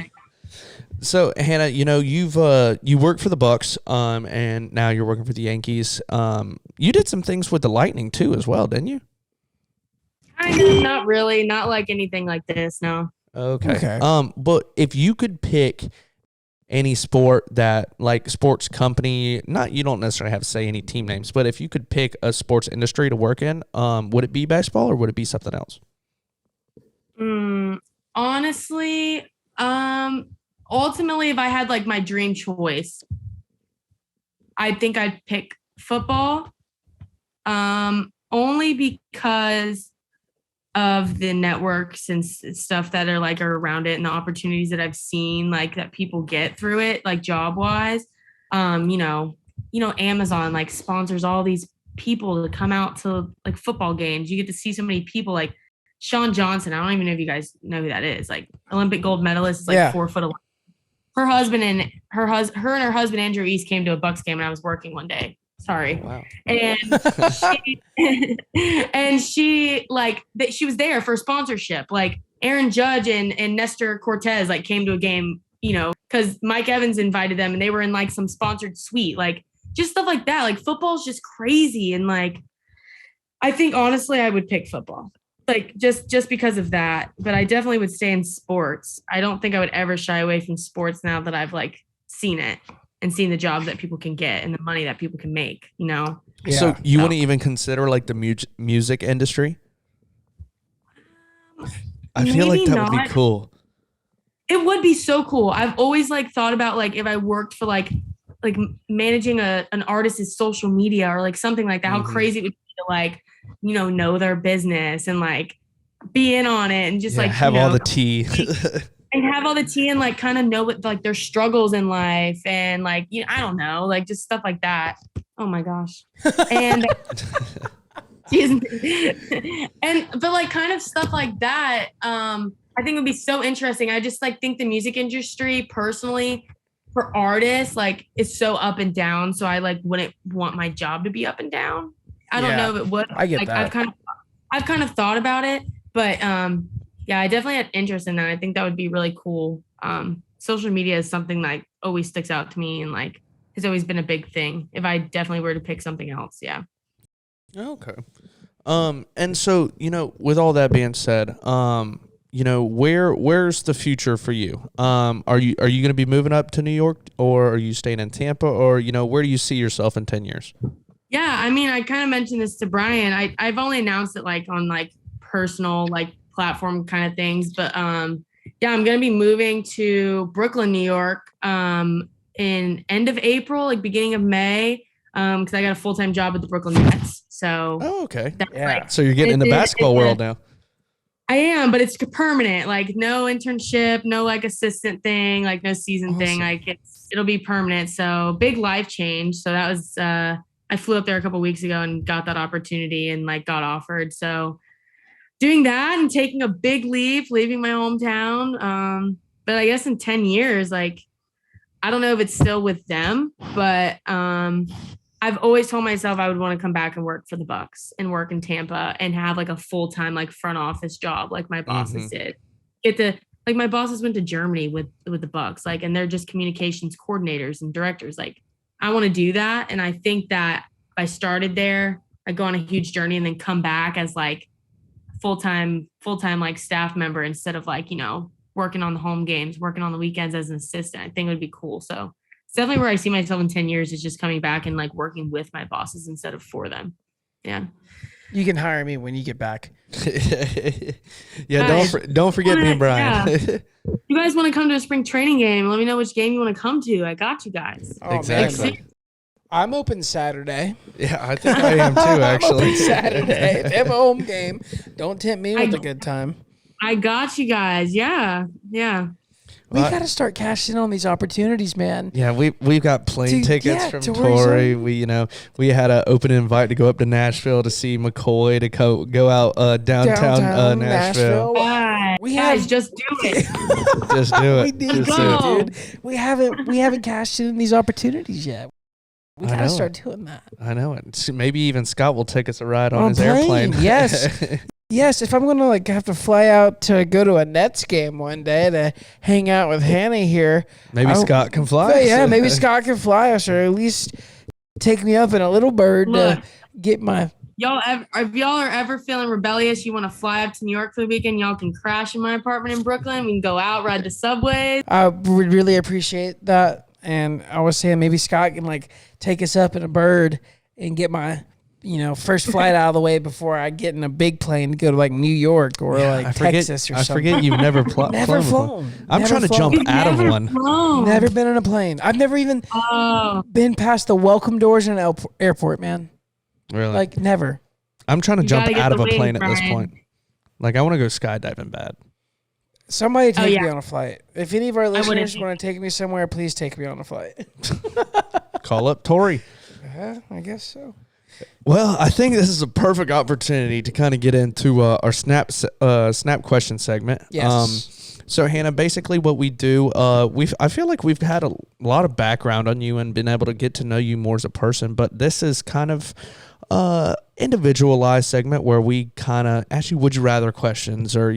So Hannah, you've you worked for the Bucs, and now you're working for the Yankees. You did some things with the Lightning too, as well, didn't you? Kind of, not really, not like anything like this. No. Okay. But if you could pick any sport that, like, sports company, you don't necessarily have to say any team names, but if you could pick a sports industry to work in, would it be baseball or would it be something else? Honestly, ultimately, if I had like my dream choice, I think I'd pick football. Only because of the networks and stuff that are around it and the opportunities that I've seen, like, that people get through it, like job wise. Amazon like sponsors all these people to come out to like football games. You get to see so many people, like Sean Johnson. I don't even know if you guys know who that is. Like Olympic gold medalist, is like 4'11". Her and her husband Andrew East came to a Bucs game when I was working one day. Sorry. Wow. And she like that she was there for sponsorship. Like Aaron Judge and Nestor Cortez like came to a game, because Mike Evans invited them and they were in like some sponsored suite, like just stuff like that. Like football is just crazy. And like, I think honestly I would pick football, like just because of that. But I definitely would stay in sports. I don't think I would ever shy away from sports now that I've like seen it. and seeing the jobs that people can get and the money that people can make, you know? So you wouldn't even consider like the music industry? I feel like Maybe that would be not. cool. It would be so cool. I've always like thought about like if I worked for like managing an artist's social media or like something like that, how crazy it would be to like, you know their business and like be in on it and just like have all the tea. and have all the tea and like kind of know what like their struggles in life and like, you know, I don't know, like just stuff like that. Oh my gosh. And but like kind of stuff like that, I think it would be so interesting. I just like think the music industry personally for artists like it's so up and down. So I like wouldn't want my job to be up and down. I don't know if it would. I get like, that. I've kind of thought about it, but yeah, I definitely had interest in that. I think that would be really cool. Social media is something that always sticks out to me and like has always been a big thing. If I definitely were to pick something else, yeah. Okay. And so, you know, with all that being said, you know, where's the future for you? Are you going to be moving up to New York, or are you staying in Tampa, or, you know, where do you see yourself in 10 years? Yeah, I mean, I kind of mentioned this to Brian. I've only announced it like on like personal like platform kind of things, but yeah, I'm gonna be moving to Brooklyn, New York, in end of April, like beginning of May, because I got a full-time job with the Brooklyn Nets. So okay, like, so you're getting in the basketball world now. I am, but it's permanent. Like no internship, no like assistant thing, like no season thing. Like it'll be permanent. So big life change. So that was I flew up there a couple of weeks ago and got that opportunity and like got offered. So doing that and taking a big leap, leaving my hometown. But I guess in 10 years, like I don't know if it's still with them, but I've always told myself I would want to come back and work for the Bucs and work in Tampa and have like a full-time like front office job like my bosses did. Like my bosses went to Germany with the Bucs, like, and they're just communications coordinators and directors. Like I want to do that. And I think that if I started there, I'd go on a huge journey and then come back as like full-time like staff member instead of like, you know, working on the home games, working on the weekends as an assistant. I think it would be cool. So it's definitely where I see myself in 10 years is just coming back and like working with my bosses instead of for them. Yeah. You can hire me when you get back. Yeah, don't forget me and Brian. Yeah. You guys want to come to a spring training game? Let me know which game you want to come to. I got you guys. Oh, exactly. Man. I'm open Saturday. Yeah, I think I am too, actually. I'm open Saturday. If they have a home game, don't tempt me with a good time. I got you guys. Yeah. Yeah. We got to start cashing in on these opportunities, man. Yeah, we've got plane tickets from Tori. We had an open invite to go up to Nashville to see McCoy, to go out downtown Nashville. We guys just do it. Just do it. We need to, dude. We haven't cashed in these opportunities yet. We got to start doing that. I know it. Maybe even Scott will take us a ride on his airplane. Yes. Yes, if I'm going to like have to fly out to go to a Nets game one day to hang out with Hannah here. Maybe Scott can fly. Yeah, maybe Scott can fly us, or at least take me up in a little bird to get my... If y'all are ever feeling rebellious, you want to fly up to New York for the weekend, y'all can crash in my apartment in Brooklyn. We can go out, ride the subways. I would really appreciate that. And I was saying maybe Scott can like take us up in a bird and get my... first flight out of the way before I get in a big plane to go to like New York or Texas or something. I forget you've never flown. Never flown. I'm trying to jump out of one. Never been in a plane. I've never even been past the welcome doors in an airport, man. Really? Like never. I'm trying to jump out of a plane at this point. Like I want to go skydiving bad. Somebody take me on a flight. If any of our listeners want to take me somewhere, please take me on a flight. Call up Tori. I guess so. Well, I think this is a perfect opportunity to kind of get into our snap question segment. Yes. So Hannah, basically what we do, I feel like we've had a lot of background on you and been able to get to know you more as a person, but this is kind of individualized segment where we kind of ask you would you rather questions or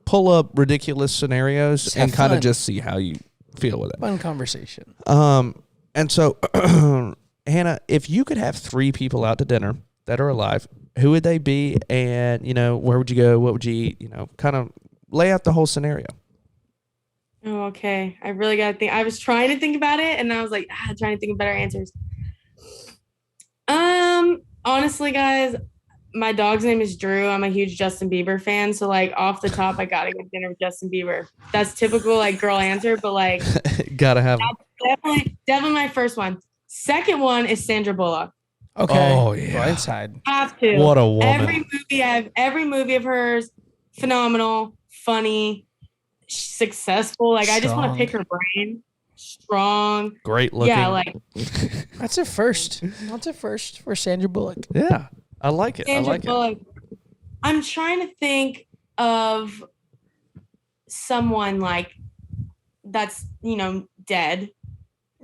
pull up ridiculous scenarios and kind of just see how you feel with it. Fun conversation. And so. Hannah, if you could have 3 people out to dinner that are alive, who would they be? And, where would you go? What would you eat? Kind of lay out the whole scenario. Oh, okay. I really got to think. I was trying to think about it, and I was like, trying to think of better answers. Honestly, guys, my dog's name is Drew. I'm a huge Justin Bieber fan, so like off the top, I gotta get dinner with Justin Bieber. That's typical like girl answer, but like Gotta have. definitely my first one. Second one is Sandra Bullock. Okay. Oh, yeah. Blindside. Have to. What a woman. Every movie of hers, phenomenal, funny, successful. Like I just want to pick her brain. Strong. Great looking. Yeah, like That's a first. That's a first for Sandra Bullock. Yeah. I like it. Sandra I like Bullock. I'm trying to think of someone like that's dead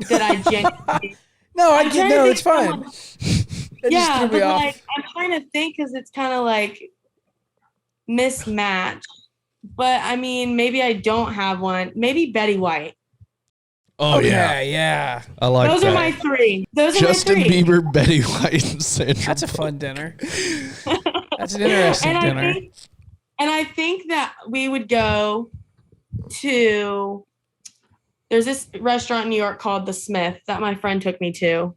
that I genuinely. No, I I'm get trying to no. think It's fine. someone- That just Yeah, threw me but off. like I'm trying to think because it's kind of like mismatched. But I mean, maybe I don't have one. Maybe Betty White. Oh, Okay, yeah. yeah. I like Those that. are my three. Justin Bieber, Betty White, and Sandra. That's a fun dinner. That's an interesting dinner. I think that we would go to. There's this restaurant in New York called The Smith that my friend took me to.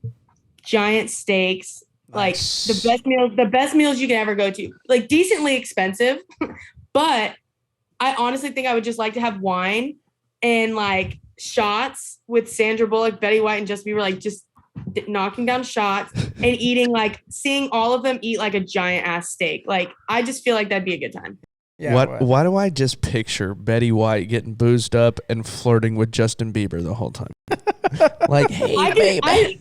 Giant steaks, Nice. like the best meals you can ever go to. Like decently expensive, but I honestly think I would just like to have wine and like shots with Sandra Bullock, Betty White, and Justin Bieber, like just knocking down shots and eating, like seeing all of them eat like a giant ass steak. Like I just feel like that'd be a good time. Yeah. Why do I just picture Betty White getting boozed up and flirting with Justin Bieber the whole time? Like, hey, baby. I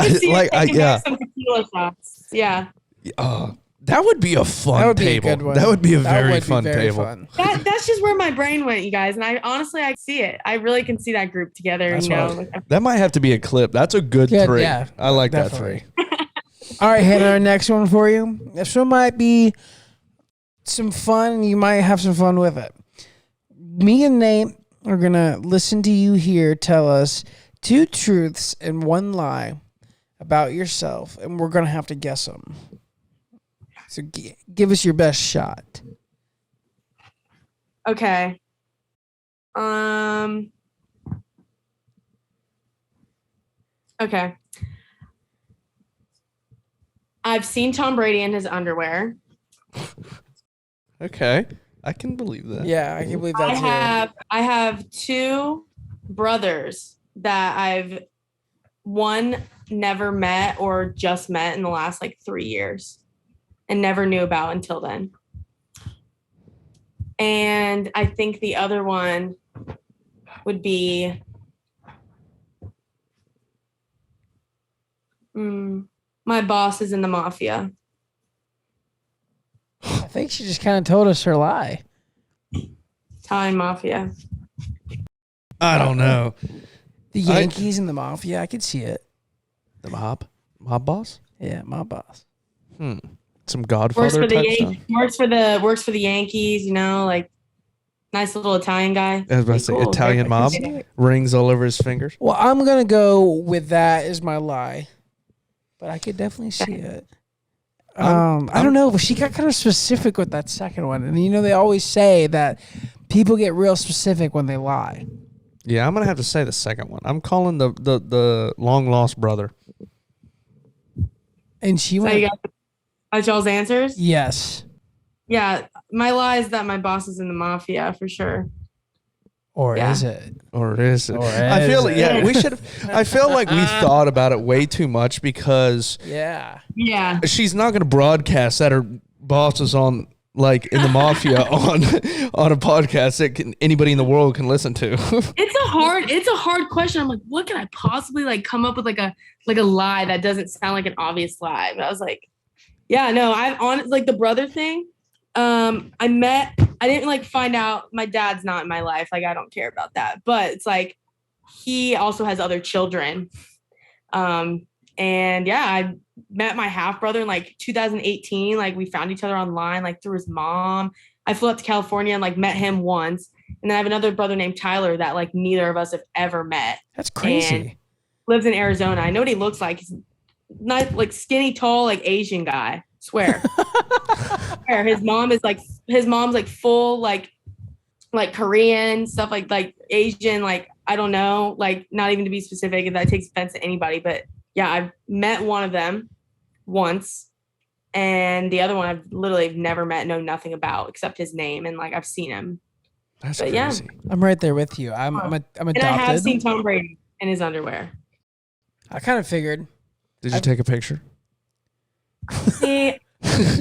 could see Like, taking yeah. back some tequila shots. Yeah. That would be a fun That would be table. a good one. That would be a That very would be fun very table. fun. That's just where my brain went, you guys. And I honestly see it. I really can see that group together, That's That might have to be a clip. That's a good Good, three. yeah, I like definitely. that three. All right, Hannah, our next one for you. This one might be some fun. You might have some fun with it. Me and Nate are going to listen to you here tell us 2 truths and 1 lie about yourself, and we're going to have to guess them. So give us your best shot. Okay. Okay. I've seen Tom Brady in his underwear. Okay. I can believe that. Yeah, I can believe that too. I have 2 brothers that I've one never met or just met in the last like 3 years and never knew about until then. And I think the other one would be my boss is in the mafia. I think she just kind of told us her lie. Italian mafia. I don't know. The Yankees and the mafia, I could see it. The mob boss? Yeah, my boss. Some Godfather type stuff. Works for the Yankees, like nice little Italian guy. I was about to say Italian mob. Rings all over his fingers. Well, I'm going to go with that as my lie. But I could definitely see it. I don't know, but she got kind of specific with that second one. And they always say that people get real specific when they lie. Yeah, I'm gonna have to say the second one. I'm calling the long lost brother. And she So went. you got y'all's answers? Yes. Yeah, my lie is that my boss is in the mafia for sure. Or Yeah. is it? Or is it? Or I feel is like it? we should. I feel like we thought about it way too much because Yeah. Yeah. she's not gonna broadcast that her boss is on like in the mafia on a podcast that anybody in the world can listen to. It's a hard question. I'm like, what can I possibly like come up with like a lie that doesn't sound like an obvious lie? But I was like, yeah, no, I've on like the brother thing. I didn't like find out my dad's not in my life. Like I don't care about that. But it's like he also has other children. And yeah, I met my half brother in like 2018. Like we found each other online, like through his mom. I flew up to California and like met him once. And then I have another brother named Tyler that like neither of us have ever met. That's crazy. And lives in Arizona. I know what he looks like. He's not like skinny, tall, like Asian guy. Swear. His mom's like full, like like Korean stuff, like Asian, like I don't know, like not even to be specific, if that takes offense to anybody, but yeah, I've met one of them once, and the other one I've literally never met, know nothing about except his name, and like I've seen him. That's But crazy. yeah, I'm right there with you. I'm adopted. and I have seen Tom Brady in his underwear. I kind of figured. Did you take a picture? See,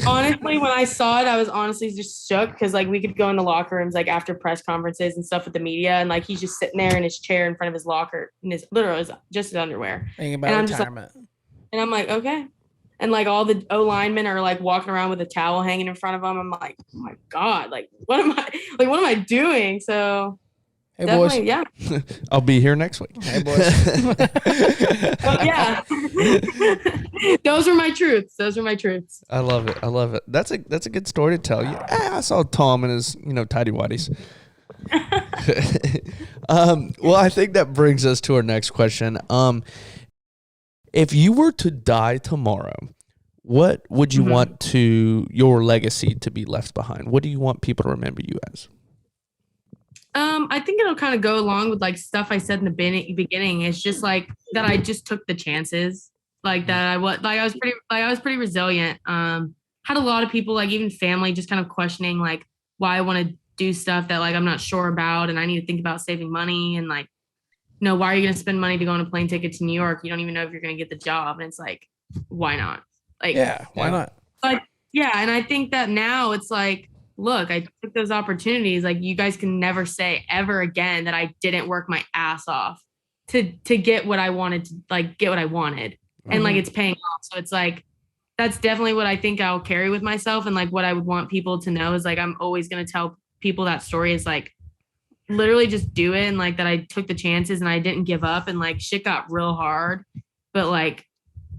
honestly, when I saw it, I was honestly just shook because like we could go in the locker rooms like after press conferences and stuff with the media, and like he's just sitting there in his chair in front of his locker, in his literally just his underwear. Thinking And about I'm just like, retirement. and I'm like, okay. And like all the O linemen are like walking around with a towel hanging in front of them. I'm like, oh my God, like what am I doing? So Hey, definitely, boys. yeah. I'll be here next week. Hey, boys. But yeah. Those were my truths. I love it. I love it. That's a good story to tell you. I saw Tom in his tidy whities. Well, I think that brings us to our next question. If you were to die tomorrow, what would you want your legacy to be left behind? What do you want people to remember you as? I think it'll kind of go along with like stuff I said in the beginning. It's just like that I just took the chances. Like that I was pretty resilient. Had a lot of people, like even family, just kind of questioning like why I want to do stuff that like I'm not sure about, and I need to think about saving money, and like, why are you going to spend money to go on a plane ticket to New York? You don't even know if you're going to get the job. And it's like, why not? Like, Yeah, why not? But yeah, and I think that now it's like, look, I took those opportunities. Like, you guys can never say ever again that I didn't work my ass off to get what I wanted to, like, get what I wanted. And like, it's paying off. So it's like, that's definitely what I think I'll carry with myself. And like, what I would want people to know is like, I'm always going to tell people that story is like, literally just do it. And like that I took the chances and I didn't give up, and like shit got real hard, but like,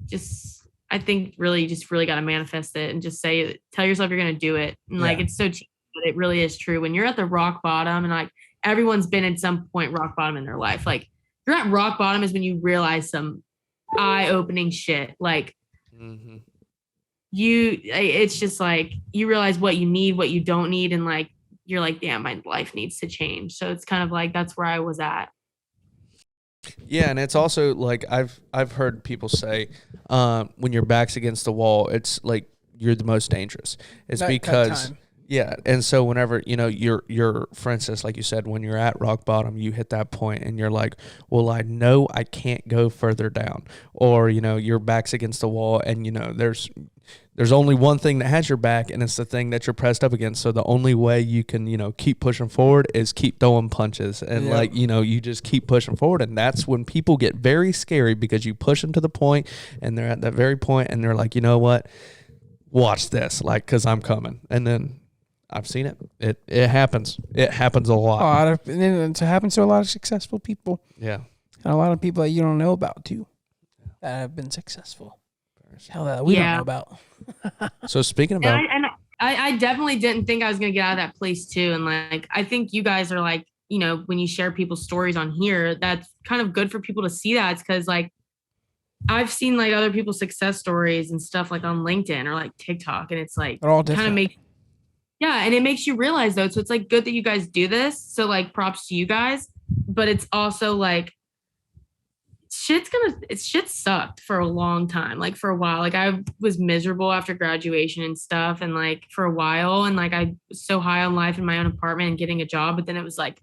just, I think really got to manifest it and just tell yourself you're going to do it. And like, it's so cheap, but it really is true. When you're at the rock bottom, and like everyone's been at some point rock bottom in their life, like you're at rock bottom is when you realize some eye-opening shit. Like it's just like, you realize what you need, what you don't need. And like, you're like, damn, my life needs to change. So it's kind of like, that's where I was at. Yeah, and it's also like I've heard people say when your back's against the wall, it's like you're the most dangerous. It's because yeah, and so whenever you're for instance, like you said, when you're at rock bottom, you hit that point and you're like, well, I know I can't go further down, or your back's against the wall, and there's only one thing that has your back, and it's the thing that you're pressed up against. So the only way you can, keep pushing forward is keep throwing punches. And you just keep pushing forward. And that's when people get very scary, because you push them to the point and they're at that very point and they're like, you know what, watch this, like, cause I'm coming. And then I've seen it. It happens. It happens a lot. And it happens to a lot of successful people. Yeah. And a lot of people that you don't know about too, that have been successful. Hell, that we don't know about. So speaking about, and I definitely didn't think I was gonna get out of that place too. And like, I think you guys are like, when you share people's stories on here, that's kind of good for people to see that. It's because like, I've seen like other people's success stories and stuff like on LinkedIn or like TikTok, and it's like they're all different. And it makes you realize though. So it's like good that you guys do this. So like, props to you guys. But it's also like, shit sucked for a long time. Like for a while, like I was miserable after graduation and stuff, and like for a while, and like I was so high on life in my own apartment and getting a job, but then it was like,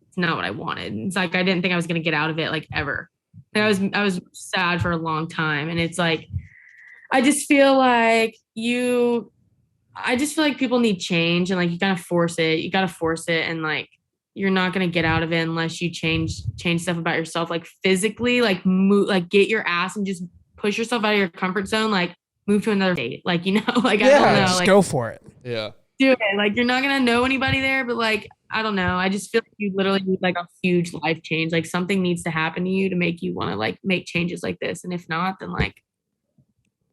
it's not what I wanted. It's like I didn't think I was gonna get out of it like ever. Like I was sad for a long time, and it's like I just feel like people need change, and like you gotta force it, and like you're not going to get out of it unless you change stuff about yourself, like physically, like move, like get your ass and just push yourself out of your comfort zone, like move to another state, like, like, I don't know, just like, go for it. Yeah. Do it. Like, you're not going to know anybody there, but like, I don't know. I just feel like you literally need like a huge life change. Like something needs to happen to you to make you want to like make changes like this. And if not, then like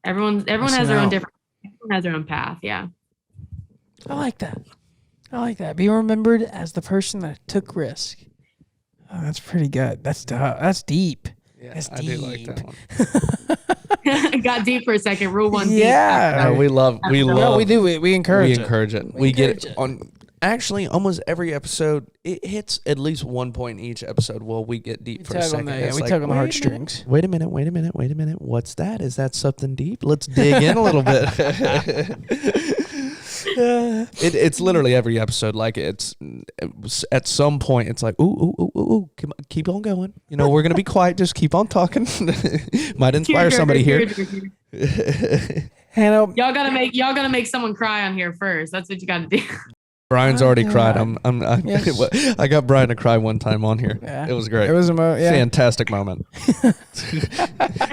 everyone has their own everyone has their own path. Yeah. I like that. Be remembered as the person that took risk. Oh, that's pretty good. That's deep. Yeah, that's I deep. do like that one. Got deep for a second. Rule one. Yeah. We love. No, we do. We encourage it. We get it on. Actually, almost every episode, it hits at least one point in each episode. Well, we get deep for a second. We tug on the heartstrings. Wait a minute. What's that? Is that something deep? Let's dig in a little bit. It's literally every episode. Like it's at some point, it's like, ooh, keep on going. You know, we're gonna be quiet. Just keep on talking. Might inspire somebody here. Hannah, y'all gotta make someone cry on here first. That's what you gotta do. Brian's already cried. Yes. I got Brian to cry one time on here. Yeah. It was great. It was a fantastic moment.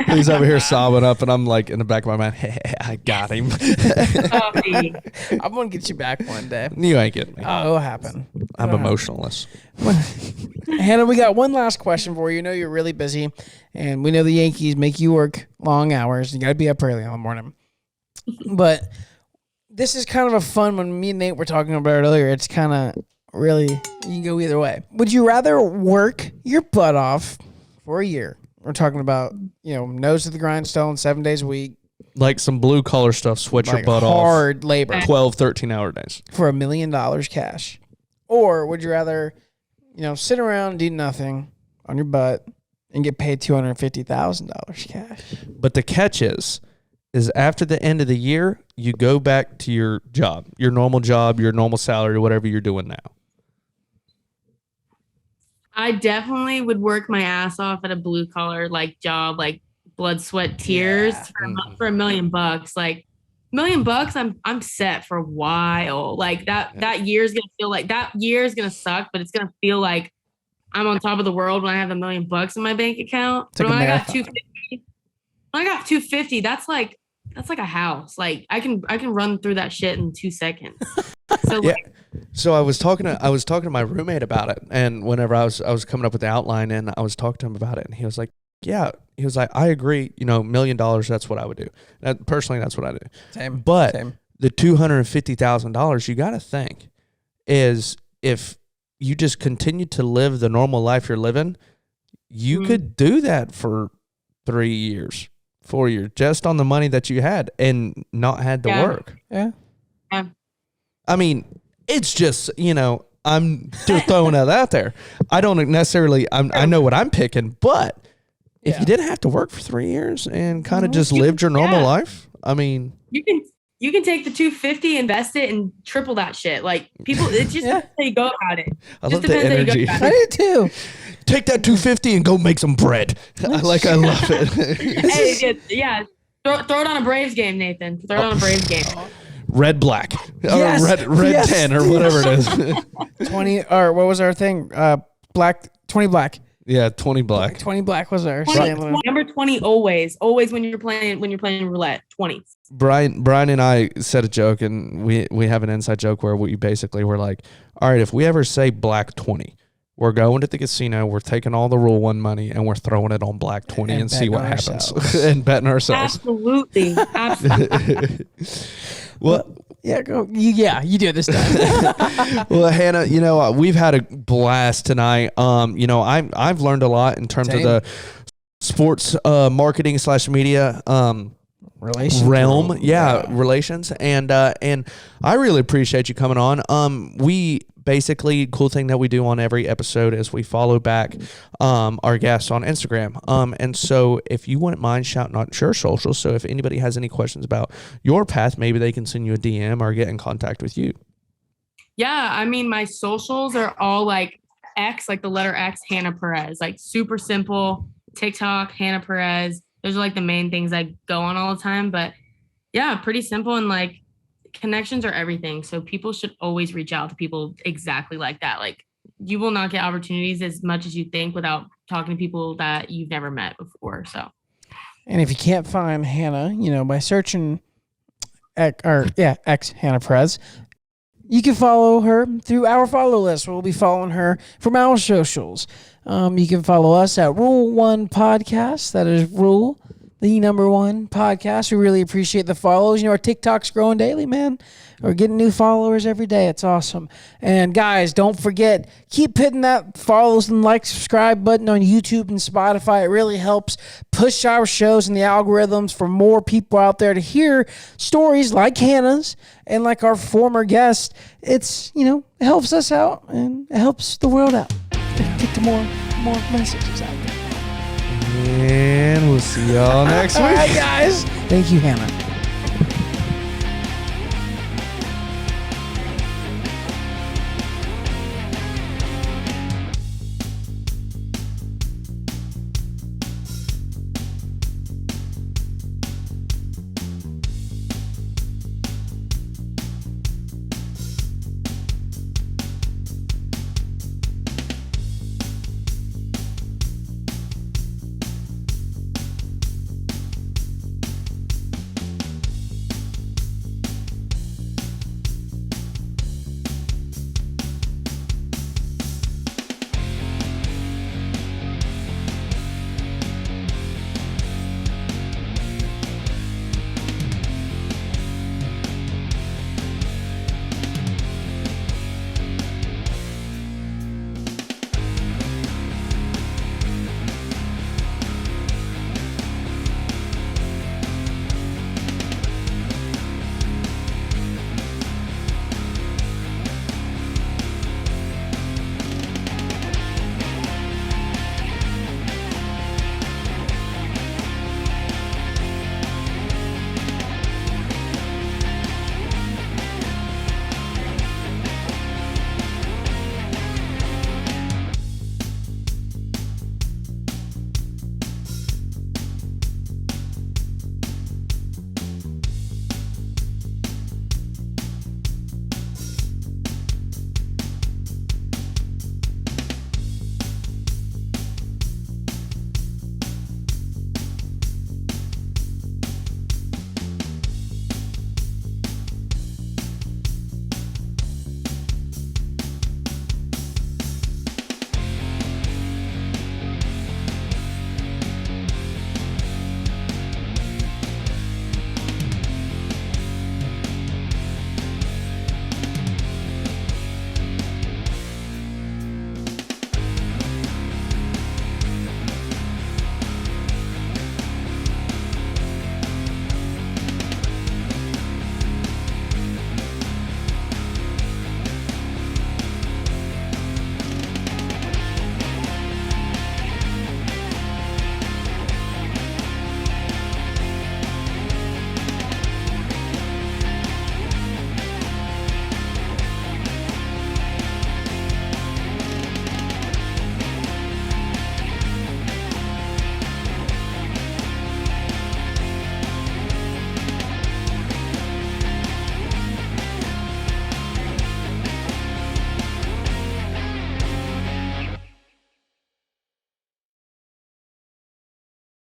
He's over here sobbing up, and I'm like in the back of my mind, hey, I got him. I'm gonna get you back one day. You ain't getting me. Oh, it'll happen. I'm emotionless. Hannah, we got one last question for you. You know you're really busy, and we know the Yankees make you work long hours. You got to be up early in the morning. But this is kind of a fun one. Me and Nate were talking about it earlier. It's kind of really, you can go either way. Would you rather work your butt off for a year? We're talking about, nose to the grindstone, 7 days a week. Like some blue collar stuff, sweat your butt off. Hard labor. 12, 13-hour days. For $1 million cash. Or would you rather, sit around and do nothing on your butt and get paid $250,000 cash? But the catch is after the end of the year, you go back to your job, your normal salary, whatever you're doing now. I definitely would work my ass off at a blue collar job, like blood, sweat, tears for $1 million. Like $1 million, I'm set for a while. Like that year's gonna feel like that year's gonna suck, but it's gonna feel like I'm on top of the world when I have $1 million in my bank account. But when I got 250, that's like a house. Like I can run through that shit in 2 seconds. So So I was talking to my roommate about it, and whenever I was coming up with the outline, and I was talking to him about it, and he was like, "Yeah," he was like, "I agree. $1 million. That's what I would do. Personally, that's what I do." Same. But the $250,000, you got to think, is if you just continue to live the normal life you're living, you could do that for 3 years, 4 years, just on the money that you had and not had to work. Yeah. I mean, it's just, I'm just throwing that out there. I don't necessarily, I know what I'm picking, but if you didn't have to work for 3 years and kind of just lived your normal life, I mean. You can take the 250, invest it, and triple that shit. Like people, it's just how you go about it. I love the energy. I do too. Take that 250 and go make some bread. I love it. Hey, throw it on a Braves game, Nathan. Throw it on a Braves game. Red, black. Yes. Or red 10 or whatever it is. 20, or what was our thing? Black, 20 black. Yeah, 20 black. 20 black was ours. Number 20 always when you're playing roulette, 20. Brian and I said a joke, and we have an inside joke where we basically were like, all right, if we ever say black 20, we're going to the casino, we're taking all the Rule 1 money, and we're throwing it on black 20 and see what happens. And betting ourselves. Absolutely. Well, yeah, go. You do it this time. Well, Hannah, we've had a blast tonight. I've learned a lot in terms of the sports marketing / media relations realm. Relations, and I really appreciate you coming on. We basically, cool thing that we do on every episode is we follow back our guests on Instagram. And so if you wouldn't mind shouting out your socials, so if anybody has any questions about your path, maybe they can send you a DM or get in contact with you. Yeah, I mean, my socials are all like X, like the letter X, Hannah Perez, like super simple. TikTok, Hannah Perez. Those are like the main things I go on all the time. But yeah, pretty simple, and like connections are everything. So people should always reach out to people exactly like that. Like you will not get opportunities as much as you think without talking to people that you've never met before. So, and if you can't find Hannah, by searching X Hannah Perez, you can follow her through our follow list. We'll be following her from our socials. You can follow us at Rule 1 Podcast. That is Rule the #1 podcast. We really appreciate the follows. Our TikTok's growing daily, man. We're getting new followers every day. It's awesome. And guys, don't forget, keep hitting that follows and subscribe button on YouTube and Spotify. It really helps push our shows and the algorithms for more people out there to hear stories like Hannah's and like our former guest. It's, it helps us out and it helps the world out. Get to more messages out there. And we'll see y'all next week. All right, guys. Thank you, Hannah.